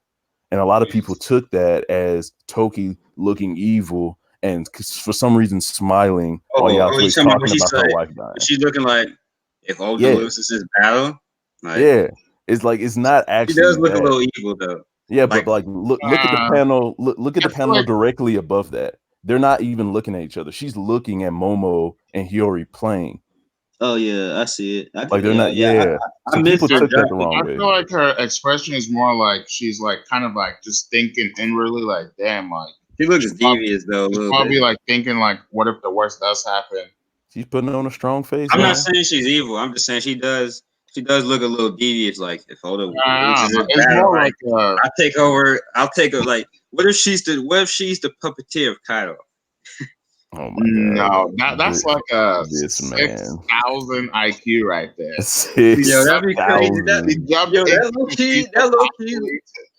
and a lot of people took that as Toki looking evil and for some reason smiling while Yasue's talking about her wife dying. She's looking like if Odin loses his battle. Like, it's like it's not actually. She does look a little evil though. Yeah, but like look at the panel. Look at the panel directly above that. They're not even looking at each other. She's looking at Momo and Hiyori playing. Oh yeah, I see it. Like they're not. Yeah, so people took that the wrong way. I feel like her expression is more like she's like kind of like just thinking inwardly, like damn, like she looks devious though. She's probably like thinking like, what if the worst does happen? She's putting on a strong face. I'm not saying she's evil. I'm just saying she does look a little devious. Like if Odin I'll take over. Like what if she's the puppeteer of Kaido? Oh my god! No, that's like a 6,000 IQ right there. Yo, that'd be crazy. That low key,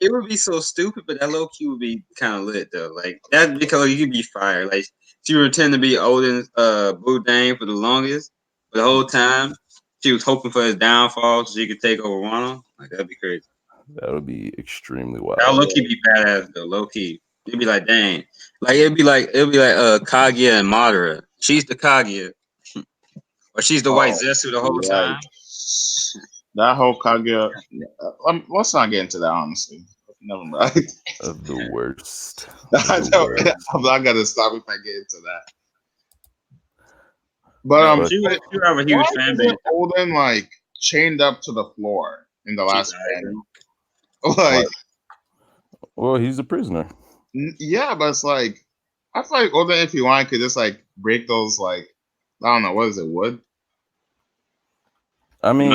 it would be so stupid, but that low key would be kind of lit though. Like that because you could be fired. Like she would pretend to be Odin's Boudin for the longest, for the whole time. She was hoping for his downfall so she could take over Wano. Like that'd be crazy. That would be extremely wild. That low key be badass though. Low key. It'd be like, dang. Like it'd be like Kaguya and Madara. She's the Kaguya. Or she's the white Zetsu the whole time. That whole Kaguya. Let's not get into that, honestly. Never mind. The worst. I'm not gonna stop if I get into that. But she have a huge fan base. Odin like chained up to the floor in the last panel. Like, well, he's a prisoner. Yeah, but it's like I feel like Odin, if you want, could just like break those like I don't know, what is it, wood? I mean,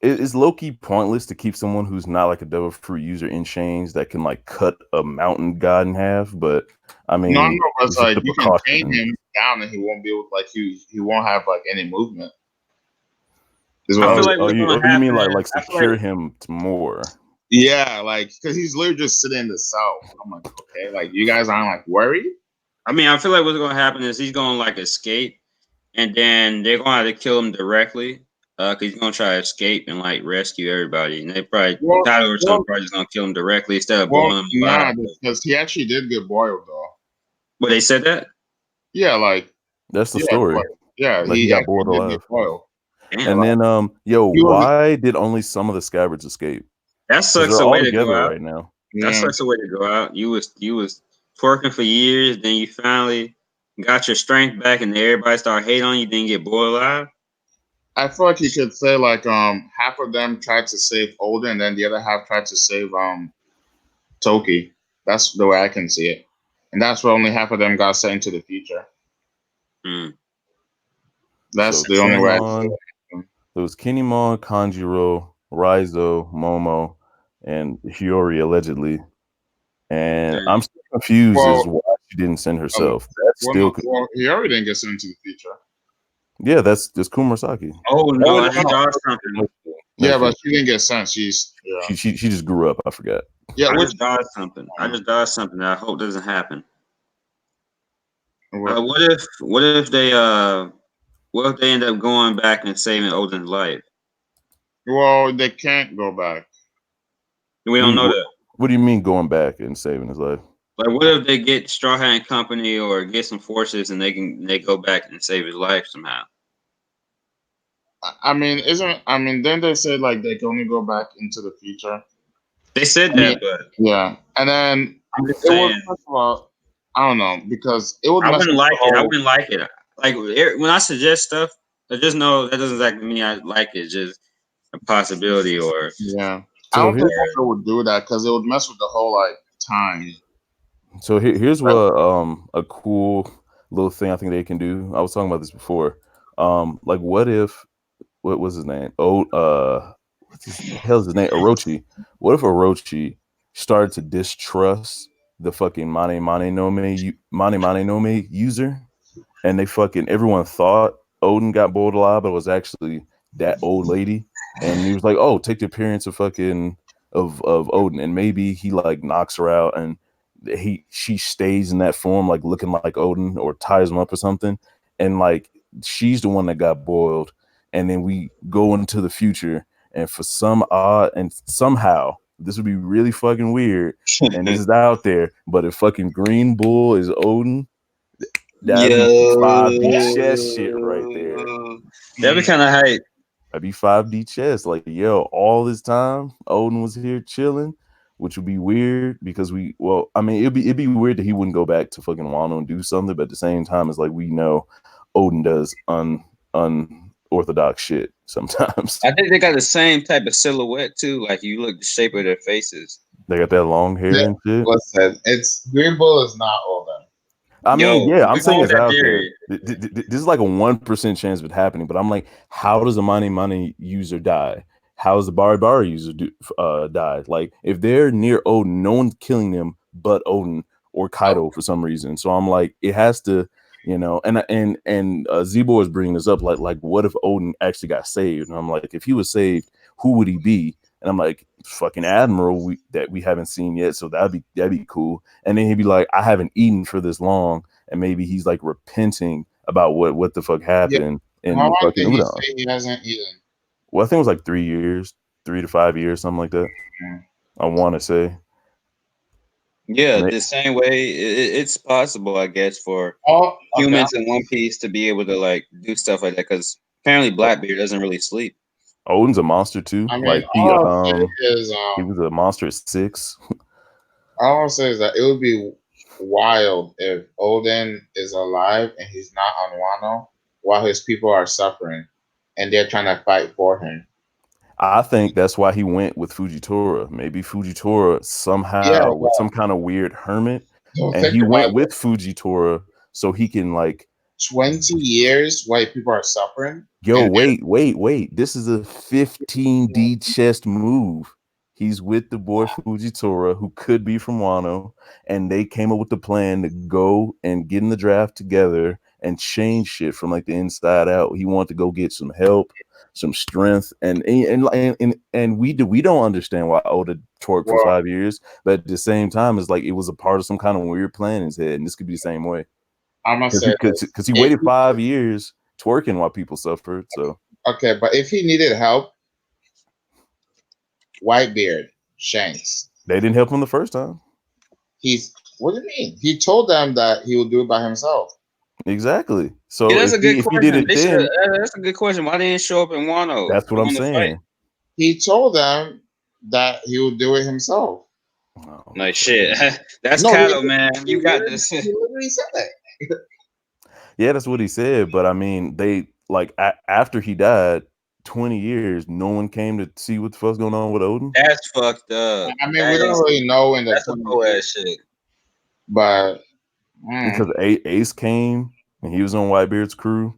it's low key pointless to keep someone who's not like a devil fruit user in chains that can like cut a mountain god in half. But I mean, no, it's like you can chain him down and he won't be able like he won't have like any movement. You mean like secure him more? Yeah, like because he's literally just sitting in the cell. I'm like, okay, like you guys aren't like worried. I mean, I feel like what's gonna happen is he's gonna like escape, and then they're gonna have to kill him directly, because he's gonna try to escape and like rescue everybody, and they probably probably just gonna kill him directly instead of boiling him. Nah, because he actually did get boiled though. But they said that. Yeah, like that's the story. Like he got boiled alive. And then, why did only some of the scabbards escape? That sucks a way to go out right now. That sucks a way to go out. You was twerking for years, then you finally got your strength back, and everybody started hating on you. Then you get boiled alive. I feel like you could say like half of them tried to save Odin, and then the other half tried to save Toki. That's the way I can see it, and that's why only half of them got sent into the future. That's the only way. It was Kinemon, Kanjiro, Raizo, Momo, and Hiyori allegedly, and I'm still confused as why she didn't send herself. That's still Hiyori didn't get sent into the future. Yeah, that's Kumarasaki. Oh no, Oh I just no. dodged something. Yeah, but she didn't get sent. She's yeah. She just grew up. I forgot. Yeah, I which just dodged something. I just dodged something that I hope doesn't happen. what- What if they end up going back and saving Odin's life? well, they can't go back. We don't know that. What do you mean going back and saving his life? Like, what if they get Straw Hat and Company or get some forces and they go back and save his life somehow? I mean, then they said like they can only go back into the future. They said I mean, that, but yeah, and then I'm just it was saying first of all, I don't know because it would I mess wouldn't with the like it. I whole. wouldn't like it. Like when I suggest stuff, I just know that doesn't exactly mean I like it. It's just a possibility, or Yeah, I So don't here, think they would do that because it would mess with the whole like time. here's Right? what a cool little thing I think they can do. I was talking about this before. Like what if what was his name? What's the hell's his name? Orochi. What if Orochi started to distrust the fucking Mane Mane no Me user, and they fucking everyone thought Odin got boiled alive, but it was actually that old lady, and he was like, "Oh, take the appearance of fucking of Odin," and maybe he like knocks her out, and she stays in that form, like looking like Odin, or ties him up or something, and like she's the one that got boiled, and then we go into the future, and for some odd and somehow this would be really fucking weird, and this is out there, but if fucking Green Bull is Odin, that'd be some 5D chess shit right there. that'd be kind of hype. That'd be 5D chess. Like, yo, all this time Odin was here chilling, which would be weird because I mean, it'd be weird that he wouldn't go back to fucking Wano and do something, but at the same time, it's like we know Odin does unorthodox shit sometimes. I think they got the same type of silhouette too. Like you look the shape of their faces. They got that long hair Yeah, and shit. listen, it's Green Bull is not Odin. I mean, Yo, yeah, I'm we saying hold it's that out there. theory. This is like a 1% chance of it happening, but I'm like, how does a Money user die? How does the Bari user die? Like, if they're near Odin, no one's killing them but Odin or Kaido for some reason. So I'm like, it has to, and Zebo is bringing this up, like, what if Odin actually got saved? And I'm like, if he was saved, who would he be? And I'm like, fucking Admiral that we haven't seen yet, so that'd be cool. And then he'd be like, I haven't eaten for this long, and maybe he's like repenting about what the fuck Yeah. happened How in long fucking did he Udon. say he hasn't eaten? Well, I think it was like 3 years, 3 to 5 years, something like that. Yeah. I want to say. Yeah, May- the same way it's possible, I guess, for Oh, okay. humans in One Piece to be able to like do stuff like that. Because apparently Blackbeard doesn't really sleep. Odin's a monster too. I mean, Like all I'll say is, he was a monster at 6. all I'll say is that it would be wild if Odin is alive and he's not on Wano while his people are suffering and they're trying to fight for him. I think that's why he went with Fujitora. Maybe Fujitora Yeah, somehow with some kind of weird hermit, don't and think he about went it. with Fujitora so he can like 20 years while people are suffering. yo, And wait. This is a 15D chest move. He's with the boy Fujitora, who could be from Wano, and they came up with the plan to go and get in the draft together and change shit from like the inside out. He wanted to go get some help, some strength, and we don't understand why Oda twerked for well, 5 years, but at the same time, it's like it was a part of some kind of weird plan in his head, and this could be the same way I'm gonna say this. because he If waited 5 years twerking while people suffered. So okay, but if he needed help, Whitebeard, Shanks, they didn't help him the first time. he's what do you mean? He told them that he would do it by himself. Exactly. Yeah, So that's a good if he did question. it then, That's a good question. Why didn't he show up in Wano that's what I'm during the fight? saying. He told them that he would do it himself. Oh, Like shit. That's No, Kaido, man. You got literally- this. He literally said that. yeah, that's what he said. But I mean, they like after he died, 20 years, no one came to see what the fuck's going on with Odin. That's fucked up. I mean, we don't really know in the That's some 20 whole ass years, shit. but Because Ace came and he was on Whitebeard's crew.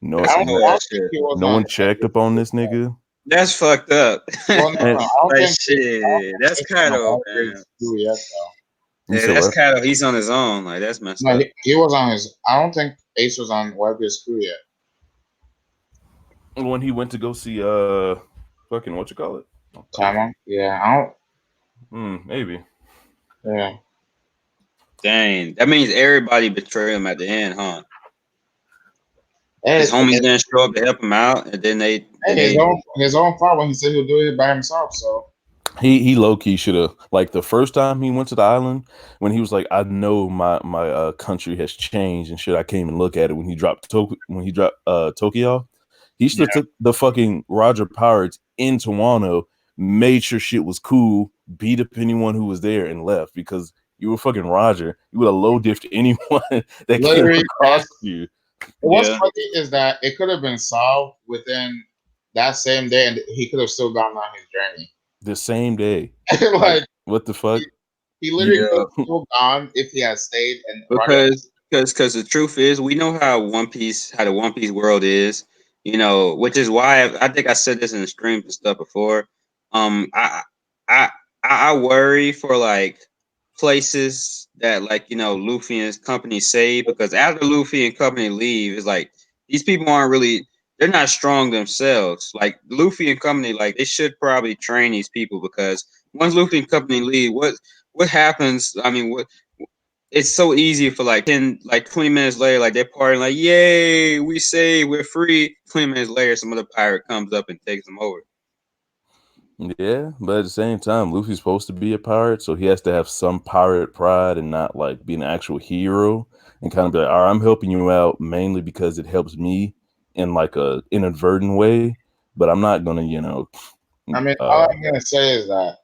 No, That's I some don't, no, whole I ass don't think shit. he was no on. one checked up on this nigga. That's fucked up. Well, no, And I don't Like think shit. That's Ace was on Kaido, Whitebeard's man. crew yet, though. you Yeah, said that's what? Kaido. He's on his own. Like that's messed No, up. he was on his. I don't think Ace was on Whitebeard's crew yet. when he went to go see fucking what you call it? Tama? Yeah, I don't. Maybe. Yeah, Dang, that means everybody betrayed him at the end, huh? and His homies didn't show up to help him out, and then his they. own fault when he said he'll do it by himself. So He low key should have, like, the first time he went to the island, when he was like, I know my country has changed and shit. I can't even look at it when he dropped Tokyo. He should have yeah, took the fucking Roger Pirates into Wano, made sure shit was cool, beat up anyone who was there, and left because you were fucking Roger. You would have low diffed anyone that came literally, across you what's Yeah, funny is that it could have been solved within that same day, and he could have still gone on his journey. the same day. Like, Like what the fuck? he You literally could yeah. have still gone if he had stayed. And Roger, Because the truth is, we know how the One Piece world is, which is why I think I said this in the stream and stuff before. I I I worry for like places that like Luffy and his company save, because after Luffy and company leave, it's like these people aren't really, they're not strong themselves. Like Luffy and company, like they should probably train these people, because once Luffy and company leave, what happens? I mean, what it's so easy for like 20 minutes later, like they're partying, like, yay, we saved, we're free. 20 minutes later, some other pirate comes up and takes them over. Yeah, but at the same time, Luffy's supposed to be a pirate, so he has to have some pirate pride and not like be an actual hero and kind of be like, all right, I'm helping you out mainly because it helps me in like a inadvertent way, but I'm not gonna, I mean, all uh I'm gonna say is that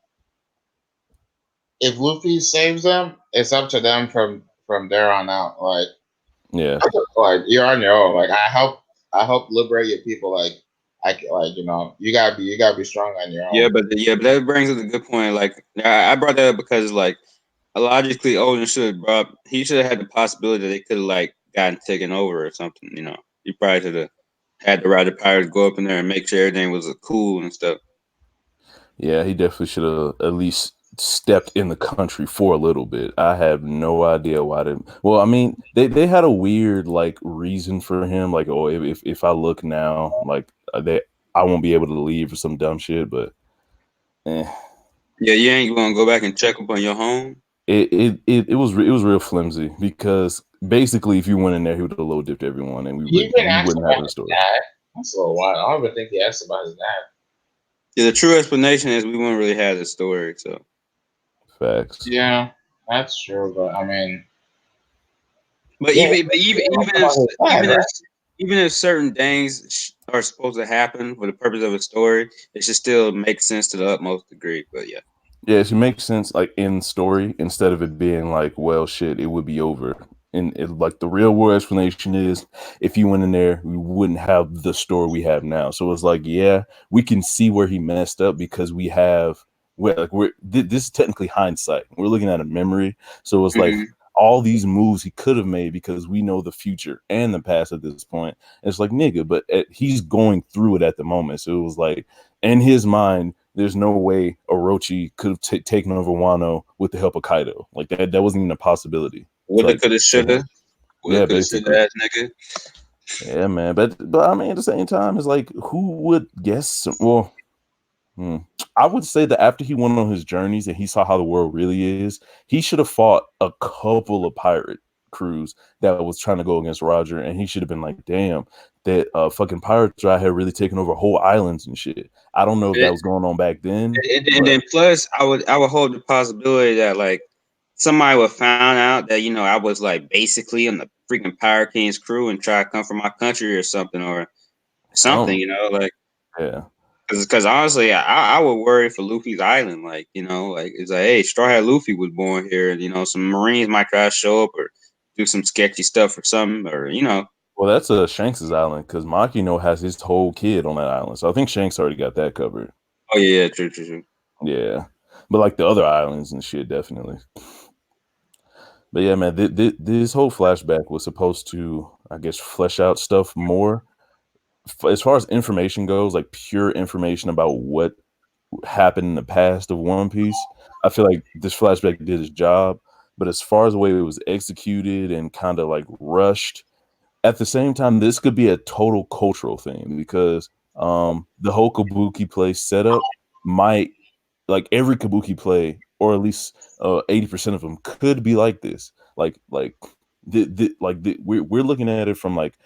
if Luffy saves them, it's up to them from there on out. yeah. Like you're on your own. Like I help liberate your people. You gotta be strong on your Yeah, own. but that brings up a good point. Like I brought that up because like logically, Odin he should have had the possibility that they could have like gotten taken over or something. He probably should have had the Rider Pirates go up in there and make sure everything was cool and stuff. Yeah, he definitely should have at least stepped in the country for a little bit. I have no idea why they. Well, I mean, they had a weird like reason for him, like, oh, if I look now, like I won't be able to leave or some dumb shit. But eh, Yeah, you ain't gonna go back and check up on your home. it was real flimsy because basically, if you went in there, he would have low dipped everyone, and He even we asked wouldn't have about the his story. dad. That's a little wild. I don't even think he asked about his dad. Yeah, the true explanation is we wouldn't really have the story. So, Facts. Yeah, that's true. But I mean, but yeah, even if about his dad, even if right? even if certain things are supposed to happen for the purpose of a story, it should still make sense to the utmost degree. But yeah. Yeah, it should make sense like in story instead of it being like, well, shit, it would be over. And like the real world explanation is, if you went in there, we wouldn't have the story we have now. So it's like, yeah, we can see where he messed up because we have, this is technically hindsight. We're looking at a memory, so it's like Mhm. all these moves he could have made because we know the future and the past at this point. And it's like, nigga, but he's going through it at the moment. So it was like, in his mind, there's no way Orochi could have taken over Wano with the help of Kaido. Like that wasn't even a possibility. It's Woulda, like, coulda, shoulda. Woulda, yeah, coulda, shoulda, basically. ass nigga. Yeah, man. But I mean, at the same time, it's like, who would guess? Well, I would say that after he went on his journeys and he saw how the world really is, he should have fought a couple of pirate crews that was trying to go against Roger, and he should have been like, damn, that fucking pirates are out here really taking over whole islands and shit. I don't know if that was going on back then, And but then plus, I would hold the possibility that like somebody would find out that I was like basically on the freaking Pirate King's crew and try to come from my country or something, some, like, yeah. because honestly, I would worry for Luffy's island, like like it's like, hey, Straw Hat Luffy was born here, and some Marines might try to show up or do some sketchy stuff or something, or Well, that's Shanks's island because Makino has his whole kid on that island, so I think Shanks already got that covered. oh yeah, true, true, true. Yeah, but like the other islands and shit, definitely. But yeah, man, this whole flashback was supposed to, I guess, flesh out stuff more. As far as information goes, like pure information about what happened in the past of One Piece, I feel like this flashback did its job. But as far as the way it was executed and kind of like rushed, at the same time, this could be a total cultural thing because The whole Kabuki play setup might, like every Kabuki play, or at least 80% of them could be like this. We're looking at it from like,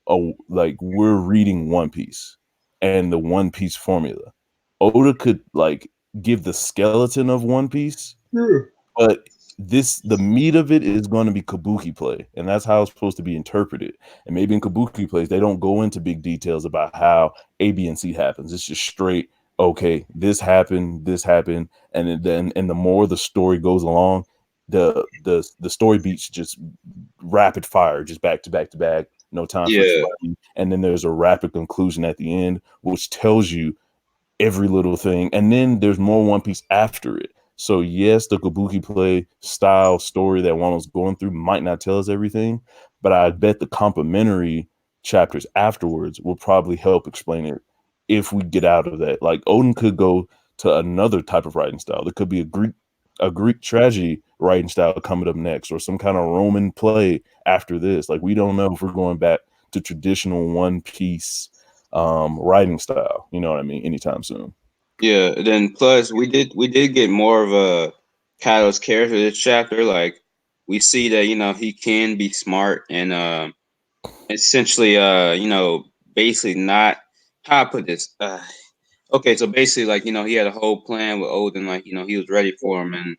oh, like we're reading One Piece and the One Piece formula. Oda could like give the skeleton of One Piece, but the meat of it is going to be Kabuki play, and that's how it's supposed to be interpreted. And maybe in Kabuki plays, they don't go into big details about how A, B, and C happens. It's just straight, okay, this happened, and the more the story goes along, the story beats just rapid fire, just back to back to back, no time for Yeah, explaining. And then there's a rapid conclusion at the end, which tells you every little thing, and then there's more One Piece after it. So yes, the Kabuki play style story that Wano's going through might not tell us everything, but I bet the complementary chapters afterwards will probably help explain it if we get out of that. Like Odin could go to another type of writing style. There could be a Greek tragedy writing style coming up next, or some kind of Roman play after this. Like we don't know if we're going back to traditional One Piece writing style, you know what I mean, anytime soon. yeah. Then plus we did get more of a Kaido's character this chapter. Like we see that he can be smart and essentially basically not how I put this. Okay, so basically like he had a whole plan with Odin, like he was ready for him, and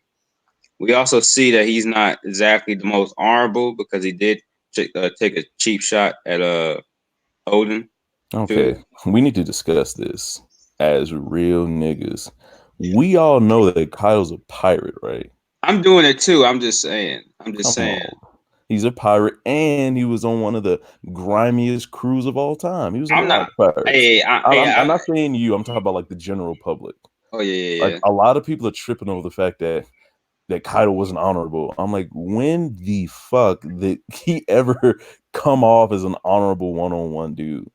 we also see that he's not exactly the most honorable because he did take a cheap shot at Odin Okay, too. we need to discuss this as real niggas. We all know that Kyle's a pirate, right? I'm doing it too. I'm just saying. I'm just Come saying. on. He's a pirate, and he was on one of the grimiest crews of all time. He was on a I'm lot not. of pirates. Hey, I'm not saying you. I'm talking about like the general public. oh yeah, yeah, Like yeah. a lot of people are tripping over the fact that Kaido wasn't honorable. I'm like, when the fuck did he ever come off as an honorable one-on-one dude?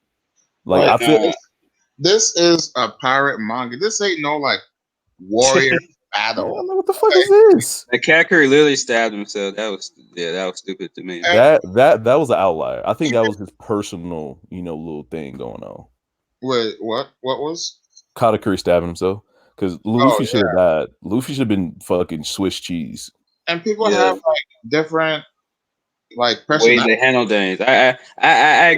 Like Like I feel this is a pirate manga. This ain't no like warrior battle. I'm like, what the fuck Okay? is this? The Kakarot literally stabbed himself. That was stupid to me. And That was an outlier. I think that was his personal, little thing going on. wait, what? What was? Katakuri stabbing himself because Oh Luffy should yeah. have died. Luffy should have been fucking Swiss cheese. And people Yeah, have like different like ways personality. they handle things. I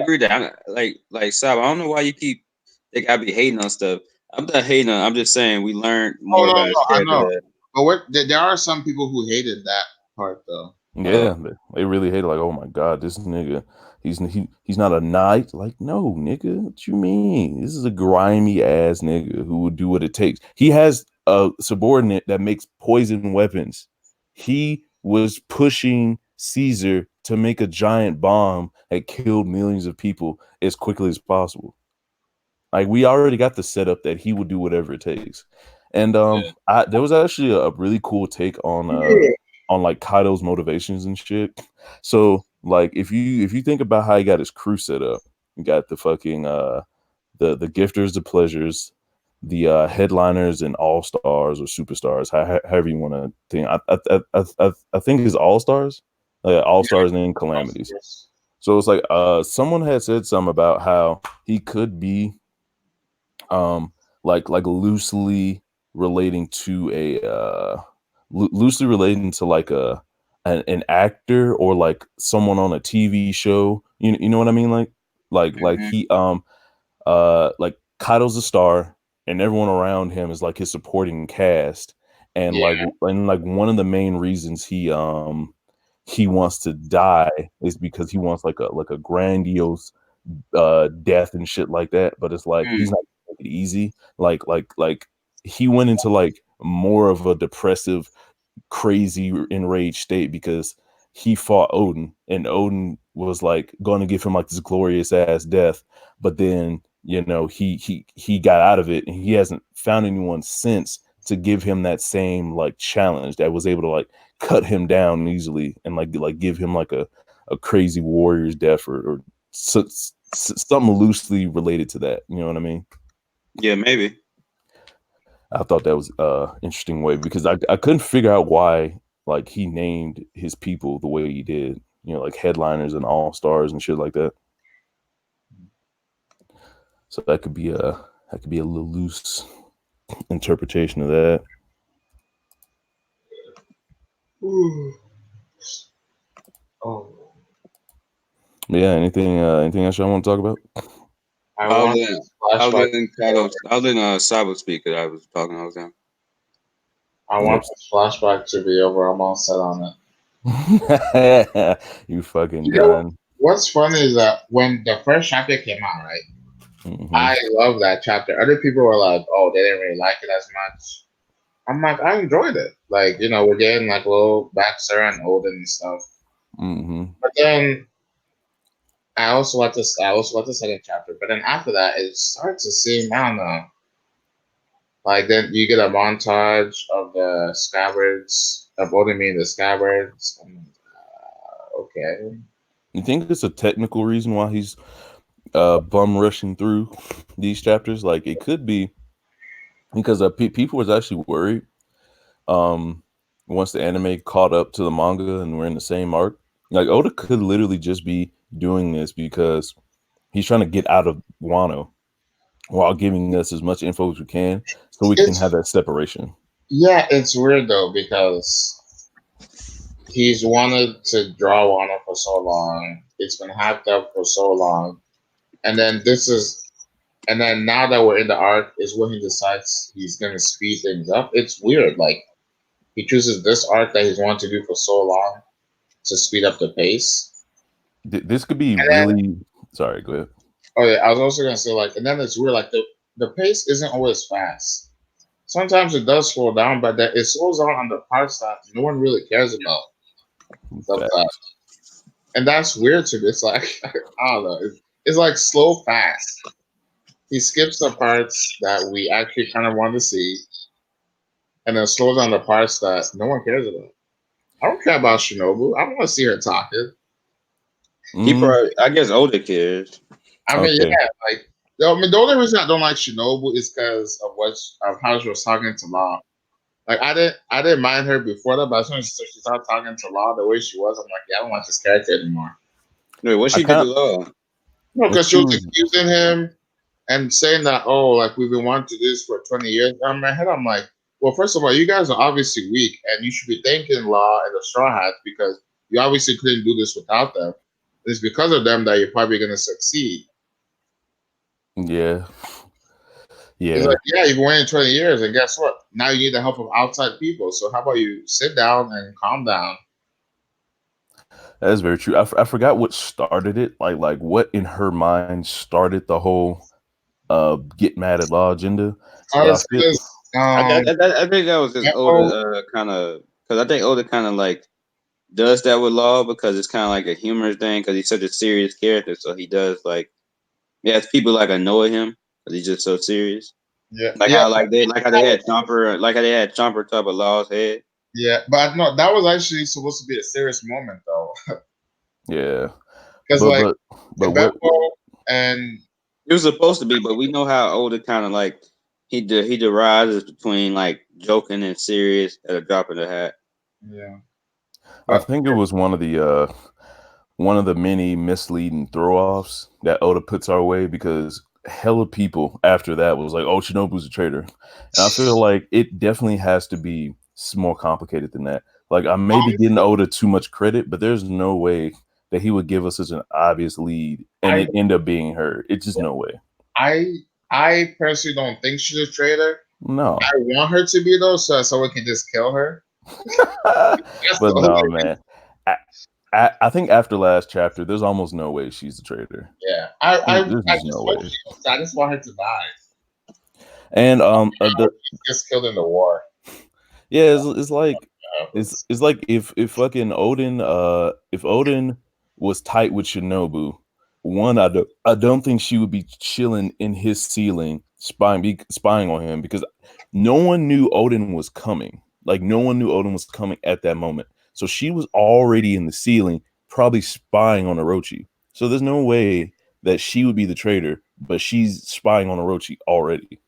agree that. Like Sab. I don't know why you keep think I be hating on stuff. I'm not hating on. I'm just saying we learned Oh more no, about his no, I character. know. That But what? There are some people who hated that part though. Yeah, they really hated like, oh my god, this nigga, he's not a knight. Like, no, nigga, what you mean? This is a grimy ass nigga who would do what it takes. He has a subordinate that makes poison weapons. He was pushing Caesar to make a giant bomb that killed millions of people as quickly as possible. Like we already got the setup that he would do whatever it takes. And there was actually a really cool take on like Kaido's motivations and shit. So like if you think about how he got his crew set up, you got the fucking the gifters, the pleasures, the headliners and all stars or superstars, however you want to think. I think it's all stars, like all stars and then calamities. So it's like someone had said something about how he could be like loosely relating to a loosely relating to like an actor or like someone on a TV show. You know what I mean? Like hmm he like Kaido's a star and everyone around him is like his supporting cast. And Yeah. like one of the main reasons he wants to die is because he wants like a grandiose death and shit like that, but it's like Mm. he's not making it easy. Like he went into like more of a depressive, crazy, enraged state because he fought Odin, and Odin was like going to give him like this glorious ass death, but then he got out of it, and he hasn't found anyone since to give him that same like challenge that was able to like cut him down easily and like give him like a crazy warrior's death or something loosely related to that. You know what I mean? Yeah, maybe. I thought that was interesting way because I couldn't figure out why like he named his people the way he did. Like headliners and all stars and shit like that. So that could be a little loose interpretation of that. Ooh. Oh, But yeah, anything else y'all want to talk about? I I was want letting I was flashback. letting Carlos, I was letting Sabo speak because I was talking all the time. I Yep. want this flashback to be over. I'm all set on it. You fucking You know done. what's funny is that when the first chapter came out, right? Hmm. I love that chapter. Other people were like, "Oh, they didn't really like it as much." I'm like, I enjoyed it. Like, we're getting like a little backstory on Odin and stuff. Hmm. But then I also like this. I also like the second chapter. But then after that, it starts to seem, I don't know. Like then you get a montage of the scabbards of Odin meeting the scabbards. I'm like, okay. You think it's a technical reason why he's bum rushing through these chapters? Like it could be because people was actually worried um once the anime caught up to the manga and we're in the same arc. Like Oda could literally just be doing this because he's trying to get out of Wano while giving us as much info as we can so we can have It's that separation. Yeah, it's weird though because he's wanted to draw Wano for so long. It's been hyped up for so long, and then now that we're in the arc is when he decides he's gonna speed things up. It's weird. Like he chooses this arc that he's wanted to do for so long to speed up the pace. This could be And then, really sorry, go ahead. oh yeah, I was also gonna say like, and then it's weird. Like the pace isn't always fast. Sometimes it does slow down, but that it slows down on the parts that no one really cares about. Stuff that, Facts. and that's weird to me. It's like I don't know. It's like slow fast. He skips the parts that we actually kind of want to see, and then slows down the parts that no one cares about. I don't care about Shinobu. I don't want to see her talking. He Mm, probably, I guess, older kids. I mean, okay. yeah, like the only reason I don't like Shinobu is because of how she was talking to Law. Like I didn't mind her before that, but as soon as she started talking to Law the way she was, I'm like, yeah, I don't like this character anymore. Wait, what I she did kind to of Law? No, when because she she was was accusing him and saying that, oh, like we've been wanting to do this for 20 years. In my head, I'm like, well, first of all, you guys are obviously weak, and you should be thanking Law and the Straw Hats because you obviously couldn't do this without them. It's because of them that you're probably going to succeed. yeah. It's Yeah. like, yeah, you've been waiting 20 years, and guess what? Now you need the help of outside people. So how about you sit down and calm down? That is very true. I forgot what started it. Like what in her mind started the whole get mad at law agenda. But I It's feel because I think that was just older, Tempo, kind of, because I think older kind of like does that with Law because it's kind of like a humorous thing because he's such a serious character, so he does like yeah, it's people like annoy him because he's just so serious. yeah, Like yeah, how they had Chomper, like how they had Chomper top of Law's head. yeah. But no, that was actually supposed to be a serious moment, though, yeah. because But like but but what Beppo and It was supposed to be, but we know how older kind of like he derives between like joking and serious at a drop of the hat. yeah, I but think it was one of the many misleading throw offs that Oda puts our way because hella people after that was like, oh, Shinobu's a traitor. And I feel like it definitely has to be more complicated than that. Like I may be honestly, getting Oda too much credit, but there's no way that he would give us such an obvious lead and I it end up being her. It's just no way. I I personally don't think she's a traitor. I No. want her to be though, so someone can just kill her. That's the But only no, reason. man. I, I think after last chapter, there's almost no way she's a traitor. Yeah, I There's just just no hope way. she don't. I just want her to die. And I hope she gets killed in the war. yeah, it's like Happens. it's like if fucking Odin if Odin was tight with Shinobu, one I don't think she would be chilling in his ceiling spying on him because no one knew Odin was coming. Like no one knew Odin was coming at that moment. So she was already in the ceiling, probably spying on Orochi. So there's no way that she would be the traitor, but she's spying on Orochi already.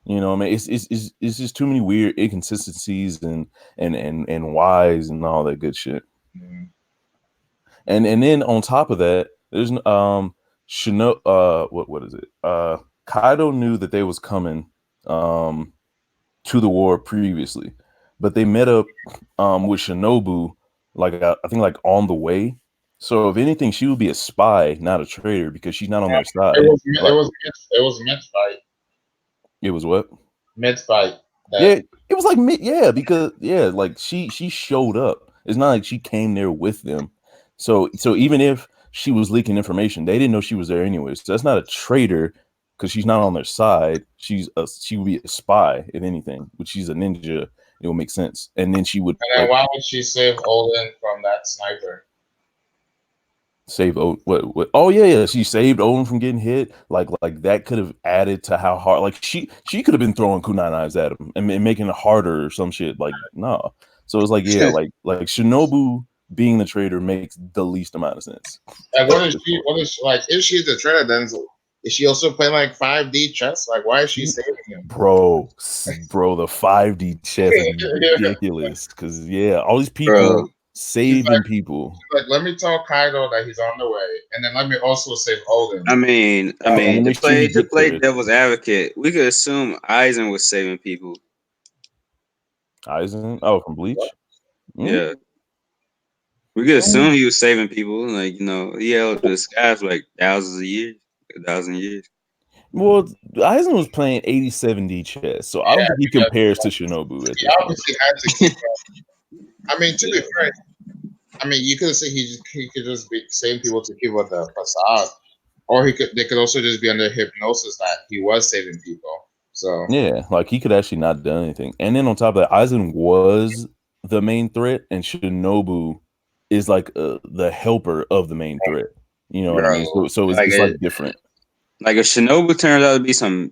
You know, I mean, it's just too many weird inconsistencies and whys and all that good shit. Mm. And then on top of that, there's Shino what is it? Kaido knew that they was coming to the war previously, but they met up with Shinobu like I think like on the way. So if anything, she would be a spy, not a traitor, because she's not on their It side. was Like, it was mid fight. it was what? Mid fight. Yeah, it was like yeah, because yeah, like she showed up. It's not like she came there with them. So even if she was leaking information, they didn't know she was there anyways. So that's not a traitor because she's not on their side. She would be a spy if anything, but she's a ninja. It would make sense. And then she would And then why would she save Olin from that sniper? save what? Oh yeah, she saved Owen from getting hit. Like that could have added to how hard. Like she could have been throwing kunai knives at him and making it harder or some shit. Like no. So it's like yeah, like Shinobu being the traitor makes the least amount of sense. Like what is she? What is like? If she's the traitor, then is she also playing like 5D chess? Like why is she saving him? Bro, the 5D chess is ridiculous. Because yeah, all these people saving people. Like, let me tell Kaido that he's on the way, and then let me also save Odin. I mean, to play devil's advocate, we could assume Aizen was saving people. Aizen? Oh, from Bleach? Yeah. We could assume he was saving people. Like, he held the skies for like thousands of years. 1,000 years. Well, Aizen was playing 80-70 chess, so I don't think he compares to Shinobu. He obviously had to keep I mean, to be fair, I mean, you could say he could just be saving people to keep with the facade, or they could also just be under hypnosis that he was saving people. So yeah, like he could actually not done anything. And then on top of that, Aizen was the main threat, and Shinobu is like the helper of the main threat. You know what I mean? So it's like different. Like if Shinobu turns out to be some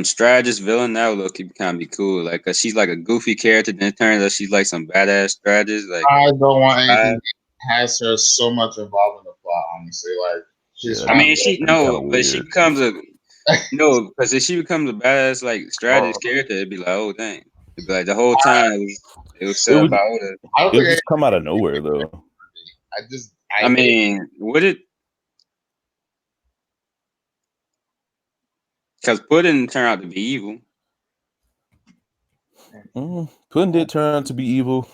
strategist villain, that would look kind of be cool. Like, cause she's like a goofy character, then it turns out she's like some badass strategist. Like, I don't want anything that has her so much involved in the plot. Honestly, like she's. I mean, but she becomes because if she becomes a badass like strategist character, it'd be like, oh dang, it'd be like the whole time it was set up by Oda. It would just come out of nowhere though. I mean, would it? Because Puddin turned out to be evil. Puddin did turn out to be evil,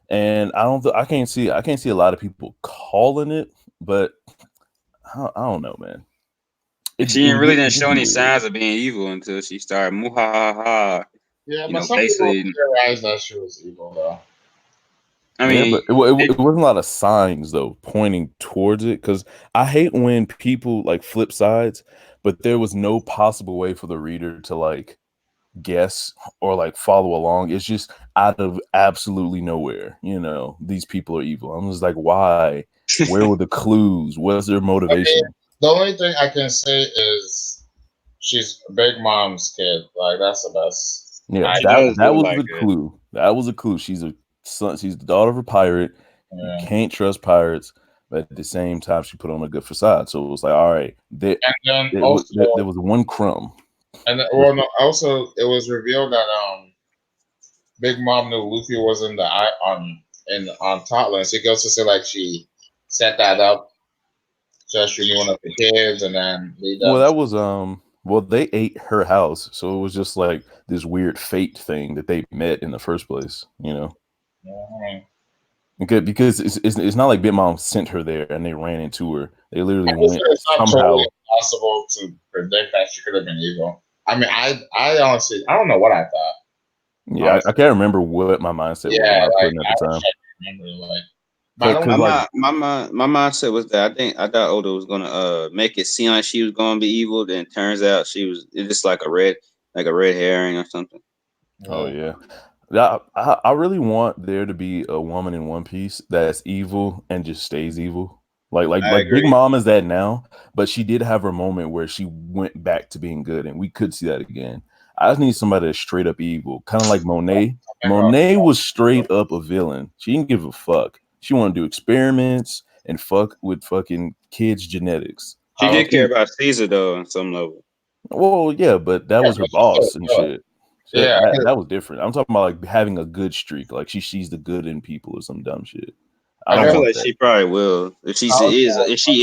and I can't see a lot of people calling it, but I don't know, man. She didn't show any signs of being evil until she started muhahaha. Yeah, but some people realized that she was evil though. I mean, but it wasn't a lot of signs though pointing towards it, because I hate when people like flip sides, but there was no possible way for the reader to like guess or like follow along. It's just out of absolutely nowhere. These people are evil. I'm just like, why? Where were the clues? What's their motivation? The only thing I can say is she's Big Mom's kid. Like that's the best. Yeah, that was the clue. That was a clue. She's the daughter of a pirate. Yeah. You can't trust pirates, but at the same time, she put on a good facade. So it was like, all right, there was one crumb. And also it was revealed that Big Mom knew Luffy was in the on Totland. So he goes to say like she set that up. So she knew one of the kids, and then well, that was they ate her house, so it was just like this weird fate thing that they met in the first place, because it's not like Big Mom sent her there and they ran into her. They literally went somehow. Totally impossible to predict that she could have been evil. I mean, I honestly I don't know what I thought. Yeah, I can't remember what my mindset was at the time. My mindset was that I thought Oda was gonna make it seem like she was gonna be evil. Then turns out it's just like a red herring or something. Oh yeah, I really want there to be a woman in One Piece that's evil and just stays evil. Like Big Mom is that now, but she did have her moment where she went back to being good, and we could see that again. I just need somebody that's straight up evil, kind of like Monet. Monet was straight up a villain. She didn't give a fuck. She wanted to do experiments and fuck with fucking kids' genetics. She did care about Caesar though on some level. Well, yeah, but that was her boss and shit. So that was different. I'm talking about like having a good streak, like she sees the good in people or some dumb shit. I feel like she probably will if she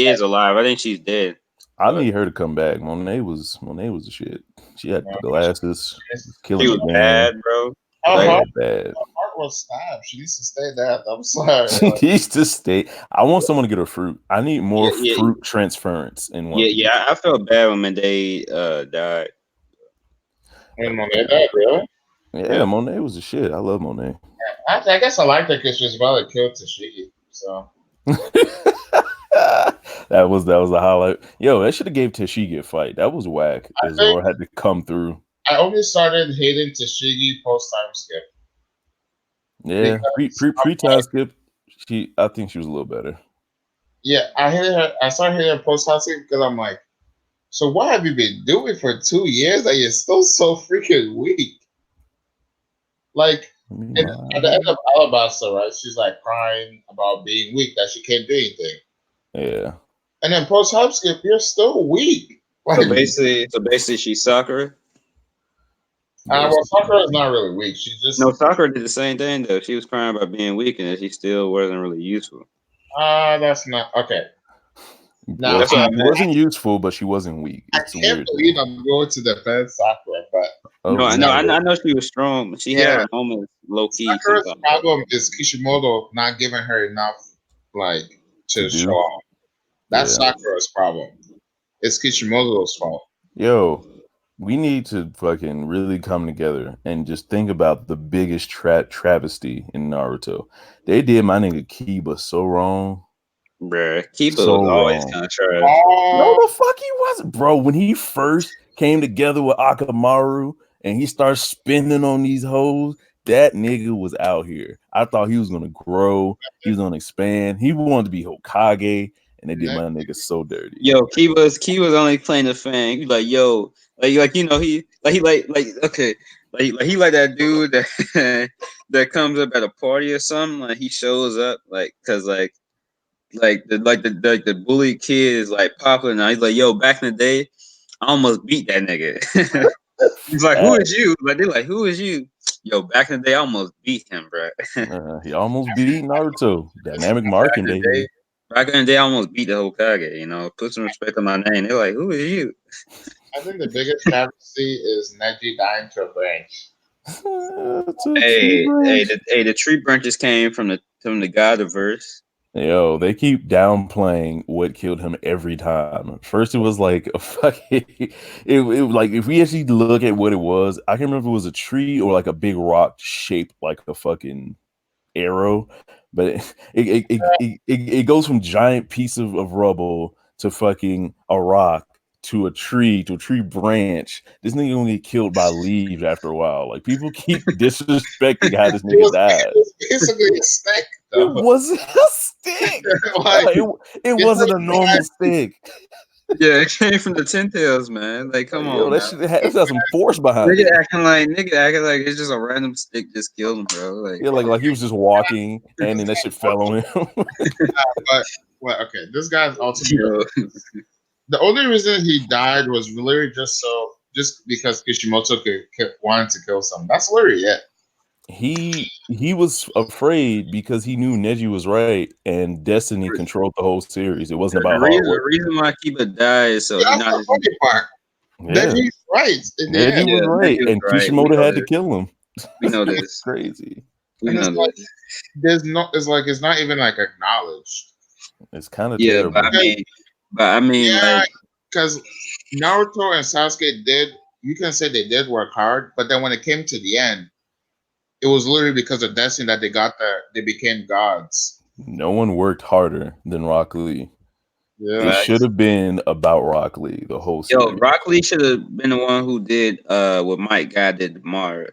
is alive. I think she's dead. I need her to come back. Monet was the shit. She had the glasses, She killing the was game. bad, bro. Her Like, heart, Bad. her heart was stabbed. She needs to stay dead. I'm sorry. She needs to stay. I want someone to get her fruit. I need more yeah, fruit transference in One yeah, Piece. yeah. I felt bad when Monday died. And Monet died, really? Yeah, Monet was the shit. I love Monet. I guess I liked her because she was about to kill Tashigi. So that was the highlight. Yo, that should have gave Tashigi a fight. That was whack. I As think Zoro had to come through. I only started hating Tashigi post time skip Yeah, because pre time skip. I think she was a little better. yeah, I hated her. I started hating her post time skip because I'm like, so what have you been doing for 2 years that you're still so freaking weak? Like at the end of Alabaster, right? She's like crying about being weak that she can't do anything. Yeah. And then post time skip, you're still weak. Like, So basically, she's Sakura. well, Sakura is not really weak. She's No, just Sakura did the same thing though. She was crying about being weak, and she still wasn't really useful. that's not okay. Now Well, That's what I she meant. wasn't useful, but she wasn't weak. I It's a can't weird believe thing. I'm going to defend Sakura, but Oh, No, really? I know she was strong, but she had yeah, her moments low key Sakura's sometimes. problem is Kishimoto not giving her enough like to show do? off. That's Yeah. Sakura's problem. It's Kishimoto's fault. Yo, we need to fucking really come together and just think about the biggest travesty in Naruto. They did my nigga Kiba so wrong. Bruh, Kiba So was always wrong. kind of trash. No, Oh, the fuck he wasn't, bro. When he first came together with Akamaru and he started spinning on these hoes, that nigga was out here. I thought he was gonna grow, he was gonna expand. He wanted to be Hokage, and they did my nigga so dirty. Yo, Kiba's only playing the fan. He like, yo, like you know, he like okay, like he like that dude that that comes up at a party or something. Like he shows up, like, cause like the bully kid is like popular now. He's like, yo, back in the day, I almost beat that nigga. He's like, who is you? Like they're like, who is you? Yo, back in the day, I almost beat him, bro. He almost beat Naruto. Dynamic back marking, in the baby. day, back in the day, I almost beat the Hokage. You know, put some respect on my name. They're like, who is you? I think the biggest travesty is Neji dying to a branch. The tree branches came from the God-verse. Yo, they keep downplaying what killed him every time. First, it was like a fucking. It like if we actually look at what it was, I can't remember if it was a tree or like a big rock shaped like a fucking arrow, but it goes from giant piece of rubble to fucking a rock to a tree branch. This nigga gonna get killed by leaves after a while. Like people keep disrespecting how this nigga died. It was basically a stick, It though. wasn't a stick. Like, it wasn't a normal stick. Yeah, it came from the Ten Tails, man. Like, come Yo, on, that man. shit has some force behind Nigga it. acting like it's just a random stick just killed him, bro. Like, Yeah, like he was just walking and then that shit fell on him. but well, okay, this guy's ultimately yo, the only reason he died was literally just because Kishimoto wanted to kill someone. That's literally it. He was afraid because he knew Neji was right and Destiny controlled the whole series. It wasn't about hard the work. reason why Kiba died is so That's he not the funny part. Yeah, Neji's right in the Neji end. was right, Neji was and right. Kishimoto had to kill him. We know this. Crazy. We And know it's like this. there's no it's like it's not even like acknowledged. It's kind of Yeah, terrible. but I mean, Yeah, like, because Naruto and Sasuke you can say they did work hard, but then when it came to the end, it was literally because of destiny that they became gods. No one worked harder than Rock Lee. Yeah. It should have been about Rock Lee the whole series. yo, Rock Lee should have been the one who did what Mike Guy did to Mara.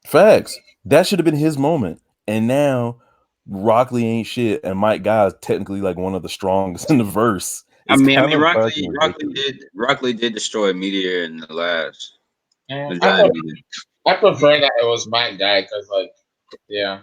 Facts. That should have been his moment. And now Rock Lee ain't shit, and Mike Guy is technically like one of the strongest in the verse. It's Rock Lee did destroy Meteor in the last. Yeah, The giant Meteor. I prefer that it was my guy because, like, yeah.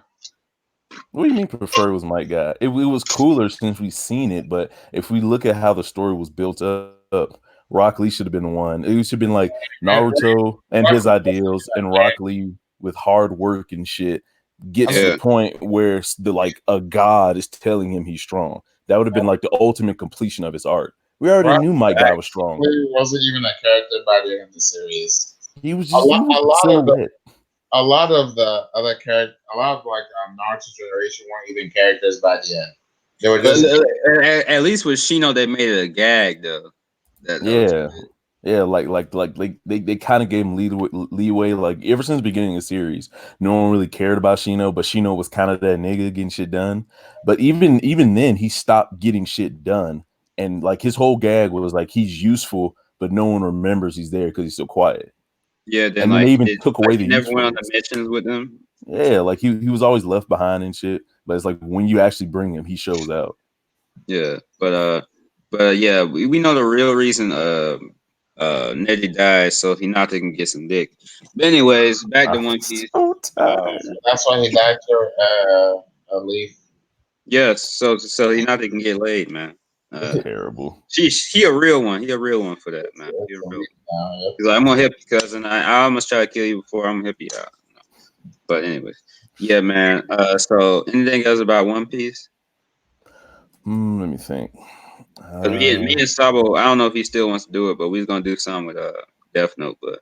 What do you mean prefer was Mike Guy? It was cooler since we've seen it, but if we look at how the story was built up, Rock Lee should have been the one. It should have been like Naruto and his ideals and Rock Lee with hard work and shit gets to the point where a god is telling him he's strong. That would have been like the ultimate completion of his art. We already Rob knew my guy was strong. Lee wasn't even a character by the end of the series. He was A just lot, a lot of the, silhouette. a lot of the other character, a lot of like Naruto's generation weren't even characters by the end. They were But just at least with Shino, they made it a gag though. That was Yeah. good. Yeah, they kind of gave him leeway. Like ever since the beginning of the series, no one really cared about Shino, but Shino was kind of that nigga getting shit done. But even then, he stopped getting shit done, and like his whole gag was like he's useful, but no one remembers he's there because he's so quiet. Yeah, then And then they even it, took like away he the never went on usefulness. the missions with them. Yeah, like he was always left behind and shit. But it's like when you actually bring him, he shows out. Yeah, but yeah, we know the real reason Neji died, so Hinata can get some dick. But anyways, back to I'm One Piece. so tired. that's why he died to a leaf. Yes, so Hinata can get laid, man. Terrible. He a real one. He a real one for that, man. He a real one. He's like, I'm gonna help you, cousin. I almost try to kill you before I'm gonna help you out. But anyways, yeah, man. So anything else about One Piece? Let me think. Cause me and Sabo, I don't know if he still wants to do it, but we was gonna do something with Death Note, but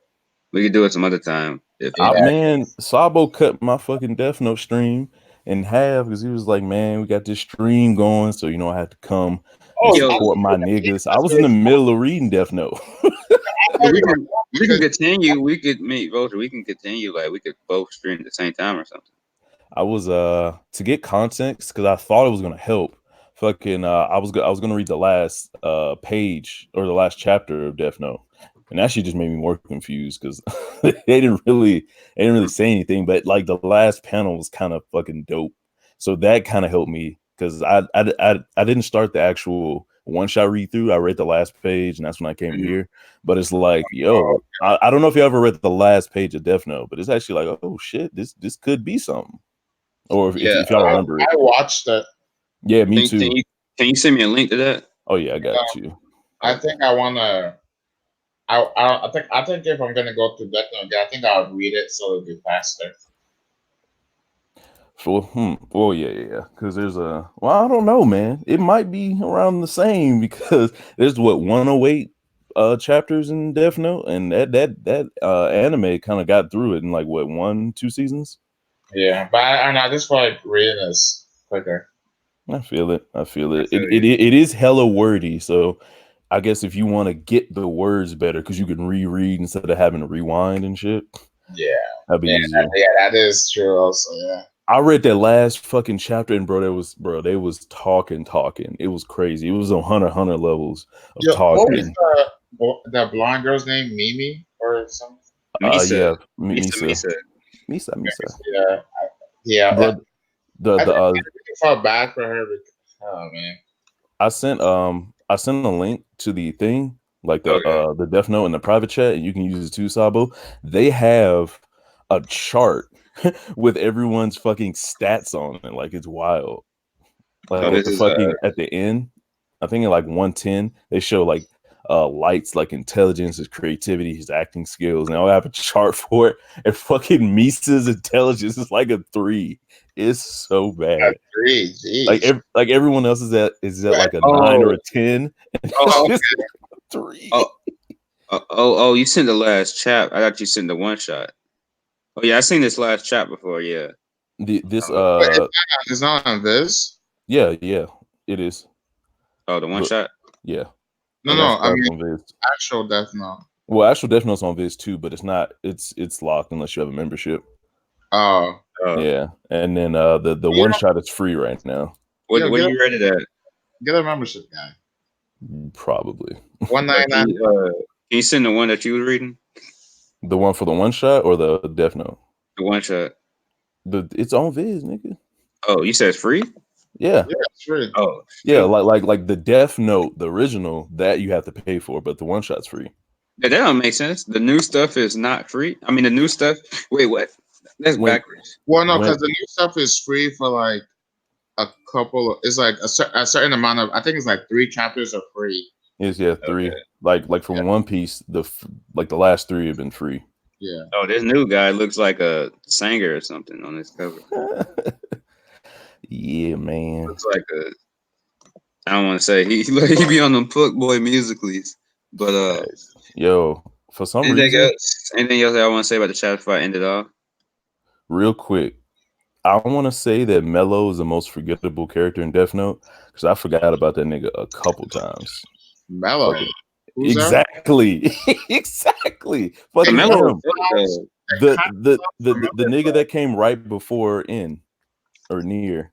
we could do it some other time. If Man, Sabo cut my fucking Death Note stream in half because he was like, "Man, we got this stream going, so I had to come and Oh, support my niggas." I was in the middle of reading Death Note. we can continue. We could meet Vulture. We can continue. Like we could both stream at the same time or something. I was to get context because I thought it was gonna help. Fucking, I was gonna read the last page or the last chapter of Death Note, and that shit just made me more confused because they didn't really say anything, but like the last panel was kind of fucking dope, so that kind of helped me because I didn't start the actual one shot read through. I read the last page, and that's when I came here. But it's like, yo, I don't know if you ever read the last page of Death Note, but it's actually like, oh shit, this could be something. Or if y'all remember it. I watched it. Yeah, me too. Can you send me a link to that? Oh yeah, I got you. I think I wanna. I think if I'm gonna go to Death Note, I think I'll read it so it'll be faster. Oh yeah. Because there's I don't know, man. It might be around the same because there's 108 chapters in Death Note, and that anime kind of got through it in like 1-2 seasons. Yeah, but I just feel like reading is quicker. I feel it. It is hella wordy, so I guess if you want to get the words better, because you can reread instead of having to rewind and shit. Yeah, that'd be easier. That is true. Also, yeah. I read that last fucking chapter, and they was talking. It was crazy. It was on Hunter levels of talking. What was the blonde girl's name? Mimi or something? Misa. Misa. Yeah. Bro, I felt bad for her. Oh man. I sent a link to the thing, like the Death Note in the private chat, and you can use it too, Sabo. They have a chart with everyone's fucking stats on it. Like it's wild. Like at the end, I think in like 110, they show like lights like intelligence, his creativity, his acting skills, and I'll have a chart for it. And fucking Misa's intelligence is like a 3. It's so bad. A 3, geez. Like everyone else is at like a 9 or a 10. And okay. 3. You sent the last chap. I thought you sent the one shot. Oh yeah, I seen this last chat before. Yeah. It's not on this. Yeah, it is. Oh, the one shot. Yeah. No. I mean, actual Death Note. Well, actual Death Note's on Viz too, but it's not. It's locked unless you have a membership. Oh. Yeah, and then the one shot is free right now. What are you rated at? Get a membership, guy. Probably. $1.99. Can you send the one that you was reading? The one for the one shot or the Death Note? The one shot. It's on Viz, nigga. Oh, you said it's free? Yeah. Yeah, it's free. Oh. Yeah, like the Death Note, the original, that you have to pay for, but the one shot's free. Yeah, that don't make sense. The new stuff is not free. I mean, the new stuff. Wait, what? That's backwards. Well, no, because the new stuff is free for like a couple of. It's like a certain amount of. I think it's like 3 chapters are free. It's 3. Okay. Like from One Piece, the last 3 have been free. Yeah. Oh, this new guy looks like a singer or something on this cover. Yeah, man. Looks like I don't want to say he be on them Foot Boy musicals, but Yo, for some anything reason, else? Anything else that I want to say about the chapter before I end it off? real quick, I want to say that Mello is the most forgettable character in Death Note because I forgot about that nigga a couple times. Mellow. Fucking Who's that? exactly, exactly. Hey, Fucking Melo him. was dope, though. The nigga that came right before in or near,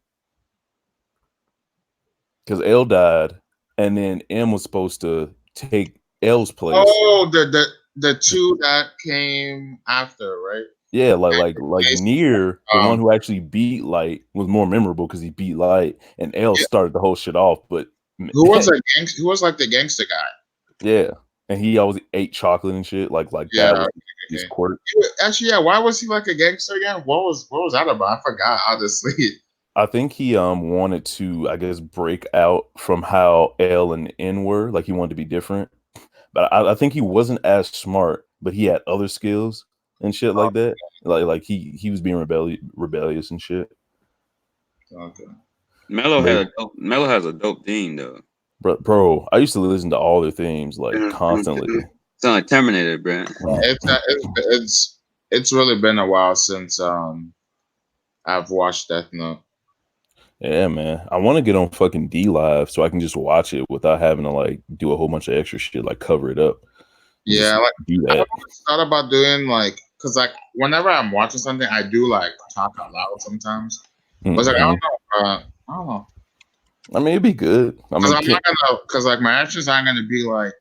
because L died, and then M was supposed to take L's place. Oh, the two that came after, right? Yeah, like Geisha. near the one who actually beat Light was more memorable because he beat Light, and L Yeah. started the whole shit off. But Who was a gangster? Who was like the gangster guy? yeah, and he always ate chocolate and shit. Like Yeah. that was his Okay. quirk. Actually, yeah. Why was he like a gangster again? What was that about? I forgot. Honestly. I think he wanted to, I guess, break out from how L and N were. Like he wanted to be different. But I think he wasn't as smart, but he had other skills and shit like that. Like he was being rebellious and shit. Okay. Melo has a dope theme though. Bro, I used to listen to all their themes like constantly. Sound like Terminator, bro. It's really been a while since I've watched Death Note. Yeah, man. I want to get on fucking D Live so I can just watch it without having to like do a whole bunch of extra shit, like cover it up. Yeah, Just like do I that. thought about doing like, cause like whenever I'm watching something, I do like talk out loud sometimes. But it's like I don't know. I don't know. I mean, it'd be good. I Cause mean, I'm not gonna, cause like my actions aren't gonna be like,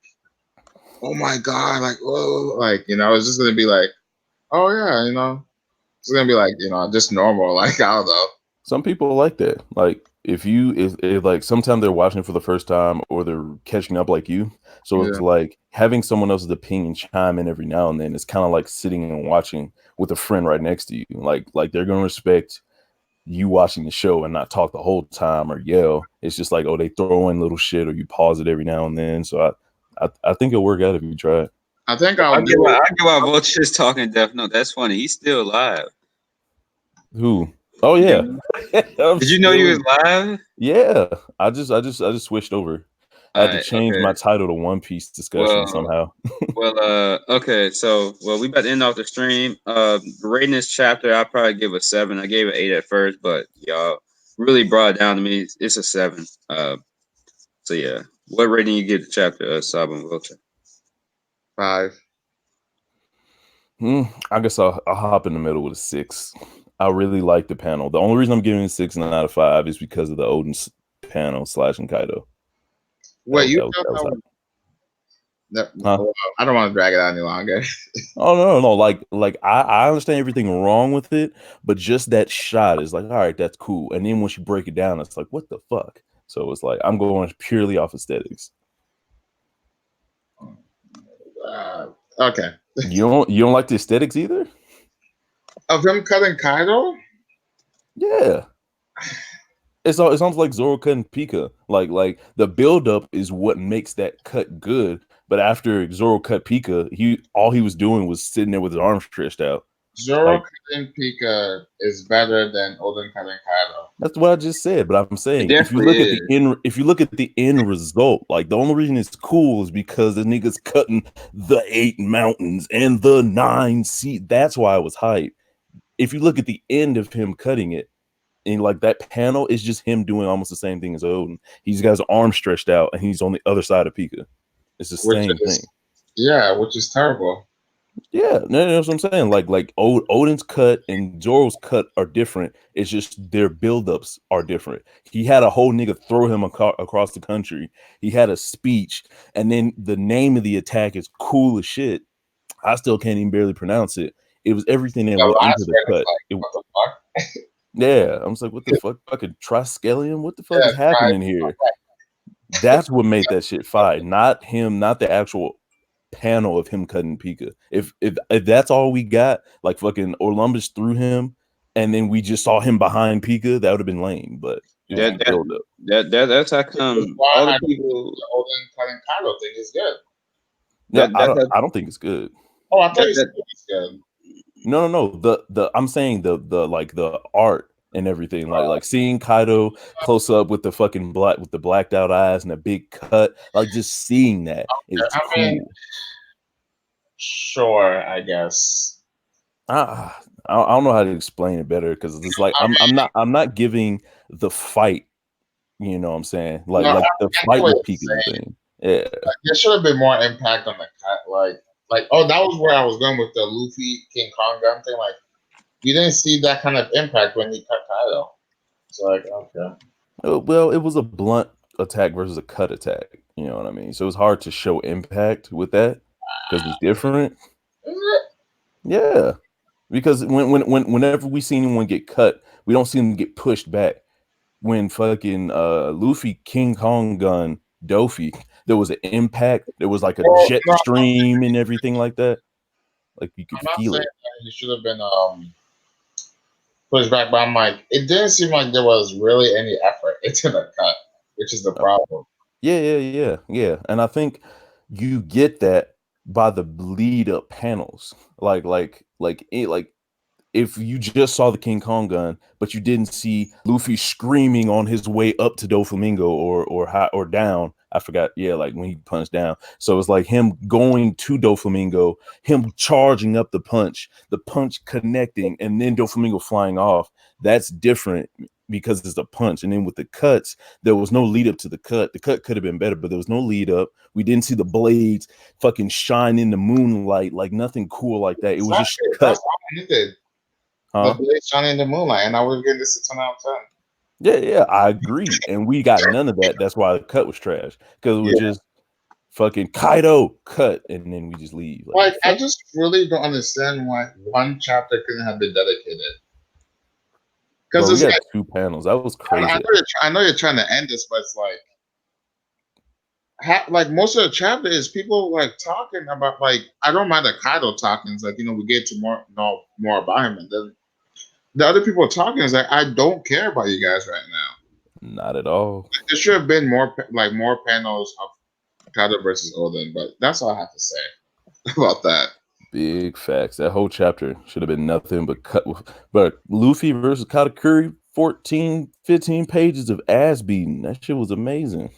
oh my god, like whoa, like it's just gonna be like, oh yeah, it's gonna be like just normal, like I don't know. some people like that. Like if like sometimes they're watching it for the first time or they're catching up like you. So it's Yeah. like having someone else's opinion chime in every now and then. It's kind of like sitting and watching with a friend right next to you. Like they're gonna respect you watching the show and not talk the whole time or yell. It's just like, oh, they throw in little shit or you pause it every now and then. So I think it'll work out if you try it. I think I I'll get do. why Vulture is talking Death Note. That's funny. He's still alive. Who? Oh yeah. Did you know he was live? Yeah. I just switched over. I had to change my title to One Piece discussion somehow. Okay, so we about to end off the stream. Rating this chapter, I'll probably give a 7. I gave it 8 at first, but y'all really brought it down to me. It's a 7. So yeah, what rating you give the chapter, Sab and Vulture? 5. I guess I'll hop in the middle with a 6. I really like the panel. The only reason I'm giving it 6 and out of 5 is because of the Odin panel / Kaido. Wait, you that Huh? I don't want to drag it out any longer. Oh no, like I understand everything wrong with it, but just that shot is like, all right, that's cool. And then once you break it down, it's like, what the fuck? So it's like I'm going purely off aesthetics. Okay. You don't like the aesthetics either? Of him cutting Kaido? Yeah. It sounds like Zoro cutting Pika. Like the buildup is what makes that cut good. But after Zoro cut Pika, all he was doing was sitting there with his arms stretched out. Zoro cutting Pika is better than Odin cutting Kaido. That's what I just said. But I'm saying if you look at the end result, like the only reason it's cool is because the nigga's cutting the 8 mountains and the 9 sea. That's why it was hype. If you look at the end of him cutting it, and like that panel is just him doing almost the same thing as Odin. He's got his arm stretched out and he's on the other side of Pika. It's the same thing. Yeah, which is terrible. Yeah, no, that's what I'm saying. Like Odin's cut and Zoro's cut are different. It's just their buildups are different. He had a whole nigga throw him across the country. He had a speech, and then the name of the attack is cool as shit. I still can't even barely pronounce it. It was everything that went into the cut. What the fuck? Yeah, I was like, what the fuck? Fucking Triskelion? What the fuck is happening here? That's what made that shit fire. Not him, not the actual panel of him cutting Pika. If that's all we got, like fucking Olympus threw him, and then we just saw him behind Pika, that would have been lame. But that's how come all the people. The Odin cutting Kaido thing is good. No, I don't think it's good. Oh, I thought you said it's good. No. I'm saying the art and everything. Like seeing Kaido close up with the fucking blacked out eyes and a big cut, like just seeing that is I mean, cool. sure, I guess. I don't know how to explain it better because it's like I'm not giving the fight. You know what I'm saying? No, Like the I get fight what with you're Pika is the saying. thing. Yeah. Like, there should have been more impact on the cut. Like, oh, that was where I was going with the Luffy King Kong gun thing. Like, you didn't see that kind of impact when he cut Kaido. So, like, okay. Well, it was a blunt attack versus a cut attack. You know what I mean? So it was hard to show impact with that because it's different. Is it? Yeah. Because whenever we see anyone get cut, we don't see them get pushed back. When fucking Luffy King Kong gun Dofi, there was an impact. There was like a Well, jet no, stream and everything like that. Like you could I'm not feel saying it. that he should have been pushed back, but I'm like, it didn't seem like there was really any effort into the cut, which is the problem. Yeah. And I think you get that by the lead up panels. Like if you just saw the King Kong gun, but you didn't see Luffy screaming on his way up to Doflamingo or high or down. I forgot. Yeah, like when he punched down. So it's like him going to Doflamingo, him charging up the punch connecting, and then Doflamingo flying off. That's different because it's a punch. And then with the cuts, there was no lead up to the cut. The cut could have been better, but there was no lead up. We didn't see the blades fucking shine in the moonlight, like nothing cool like that. It was just Exactly. cut. That's all I needed. The blade shining in the moonlight, and I would give this a 10 out of 10. Yeah, I agree. And we got none of that. That's why the cut was trash. Because it was Yeah. just fucking Kaido cut, and then we just leave. Like, I just really don't understand why one chapter couldn't have been dedicated. Because bro, it's we got like, 2 panels. That was crazy. I know you're trying to end this, but it's like most of the chapter is people like talking about, like, I don't mind the Kaido talking. It's like, we get to know more about him, and then the other people talking is like, I don't care about you guys right now. Not at all. There should have been more panels of Kaido versus Oden, but that's all I have to say about that. Big facts. That whole chapter should have been nothing but Luffy versus Katakuri, 14, 15 pages of ass beating. That shit was amazing.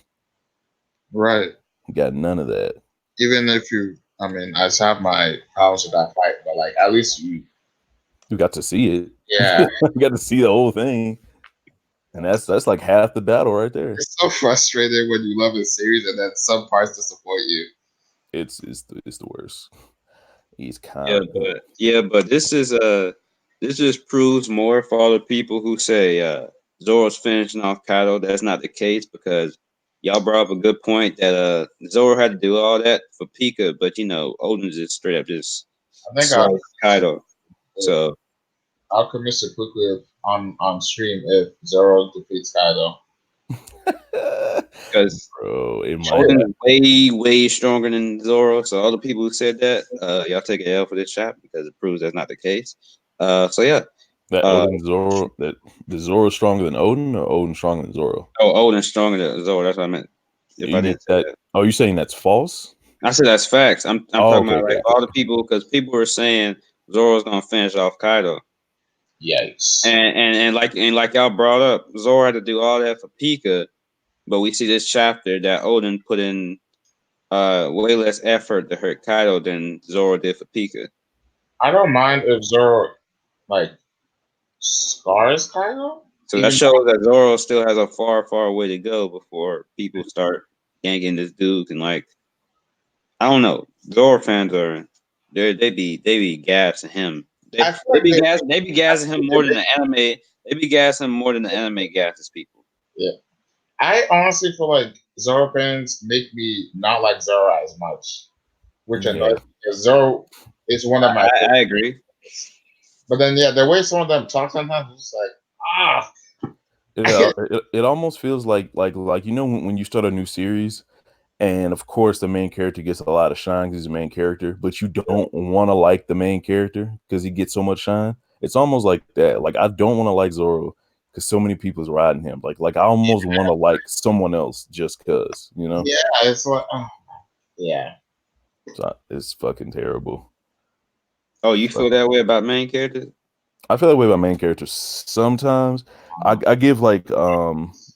Right. Got none of that. Even if I just have my problems with that fight, but like at least you got to see it. Yeah. You got to see the whole thing. And that's like half the battle right there. It's so frustrating when you love a series and then some parts disappoint you. It's the worst. He's kind but this just proves more for all the people who say Zoro's finishing off Kaido. That's not the case because y'all brought up a good point that Zoro had to do all that for Pika, but Odin just straight up just sliced Kaido. So I'll commit seppuku on stream if Zoro defeats Kaido. Because Odin is way stronger than Zoro. So all the people who said that, y'all take an L for this chapter because it proves that's not the case. So yeah. That Odin Zoro, that the Zoro stronger than Odin, or Odin stronger than Zoro? Oh, Odin's stronger than Zoro. That's what I meant. If I didn't say that. Oh, you're saying that's false? I said that's facts. I'm talking about like all the people, because people were saying Zoro's gonna finish off Kaido. Yikes. And like y'all brought up, Zoro had to do all that for Pika, but we see this chapter that Odin put in way less effort to hurt Kaido than Zoro did for Pika. I don't mind if Zoro scars Kaido. So that shows that Zoro still has a far way to go before people start ganking this dude. And I don't know, Zoro fans they be gassing him. They be gassing him more than the anime. They be gassing him more than the anime gasses people. Yeah, I honestly feel like Zoro fans make me not like Zoro as much, which annoys me because Zoro is one of my. I agree. But then, the way some of them talk sometimes, it's just It almost feels like when you start a new series, and of course the main character gets a lot of shine because he's the main character, but you don't want to like the main character because he gets so much shine. It's almost like that. Like I don't want to like Zoro because so many people's riding him. Like I almost want to like someone else just because, Yeah, it's like, yeah. It's fucking terrible. Oh, you feel that way about main characters? I feel that way about main characters sometimes. I give like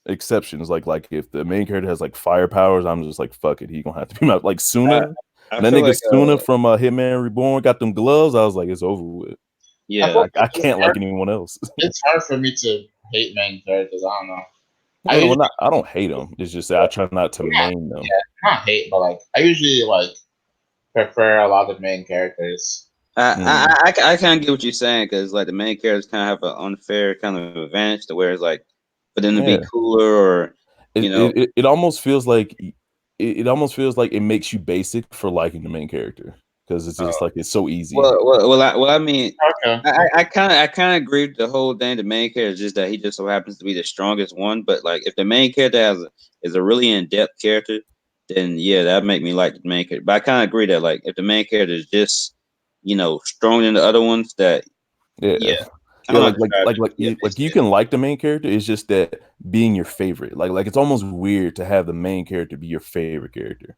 exceptions, like if the main character has like fire powers, I'm just like fuck it, he gonna have to be my like I, Suna. I When that feel nigga like Suna from Hitman Reborn got them gloves, I was like, it's over with. I feel yeah. like I can't like anyone else. it's hard for me to hate main characters. I don't know. I Well, usually not, I don't hate them. It's just that I try not to yeah, main them. not hate, but like I usually like prefer a lot of main characters. Mm. I kind of get what you're saying because like the main characters kind of have an unfair kind of advantage to where it's like for them to be Yeah, cooler or you know. it almost feels like it almost feels like it makes you basic for liking the main character because it's just like it's so easy. I mean, Okay. I kind of agree with the whole thing. The main character is just that he just so happens to be the strongest one. But like, if the main character is a really in depth character, then yeah, that make me like the main character. But I kind of agree that like if the main character is just stronger than the other ones, that Yeah. yeah, I Yeah, don't know how to describe it. Yeah, like you can like the main character. It's just that being your favorite, like it's almost weird to have the main character be your favorite character.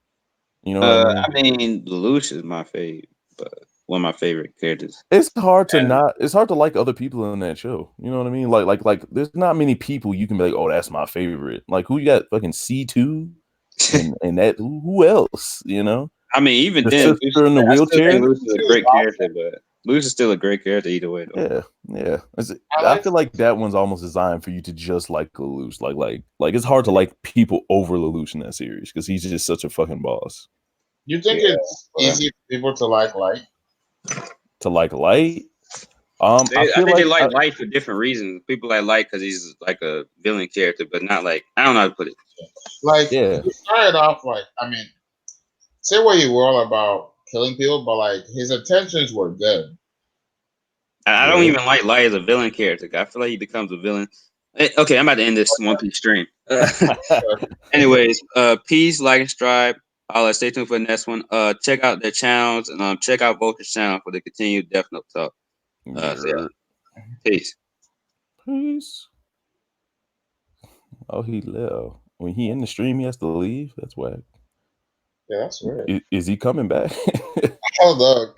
You know what I mean? I mean, Lelouch is my favorite, but one of my favorite characters. It's hard to And not. It's hard to like other people in that show. You know what I mean? Like. There's not many people you can be like, oh, that's my favorite. Like who you got? Fucking C2 and that. Who else? You know, I mean, even the then, sister in the I still think wheelchair. Luce is a great character, but Luce is still a great character either way, though. Yeah, yeah. I I like. feel like that one's almost designed for you to just like Lelouch. Like it's hard to like people over Lelouch in that series because he's just such a fucking boss. You think Yeah, it's but easy for people to like light? To like light, I I feel think they like like Light for different reasons. People like Light because he's like a villain character, but not like I don't know how to put it. Like yeah, he started off like I mean, say what you will about killing people, but like his intentions were good. I don't yeah. even like Light as a villain character. I feel like he becomes a villain. Okay, I'm about to end this One Piece stream. Anyways, peace, like and subscribe. Stay tuned for the next one. Check out their channels and check out Vulture's channel for the continued Death Note talk. So yeah, Yeah. peace. Peace. Oh, he left. When he in the stream, he has to leave. That's whack. Yeah, that's weird. Is he coming back? Oh look,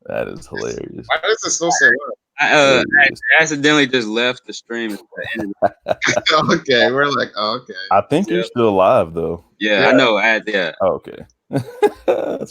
That is hilarious. why does it still say I Hilarious. accidentally just left the stream. look? Okay, we're like, oh, okay. I think Yeah, you're still alive though. yeah, Yeah. I know. Yeah. Oh, okay. That's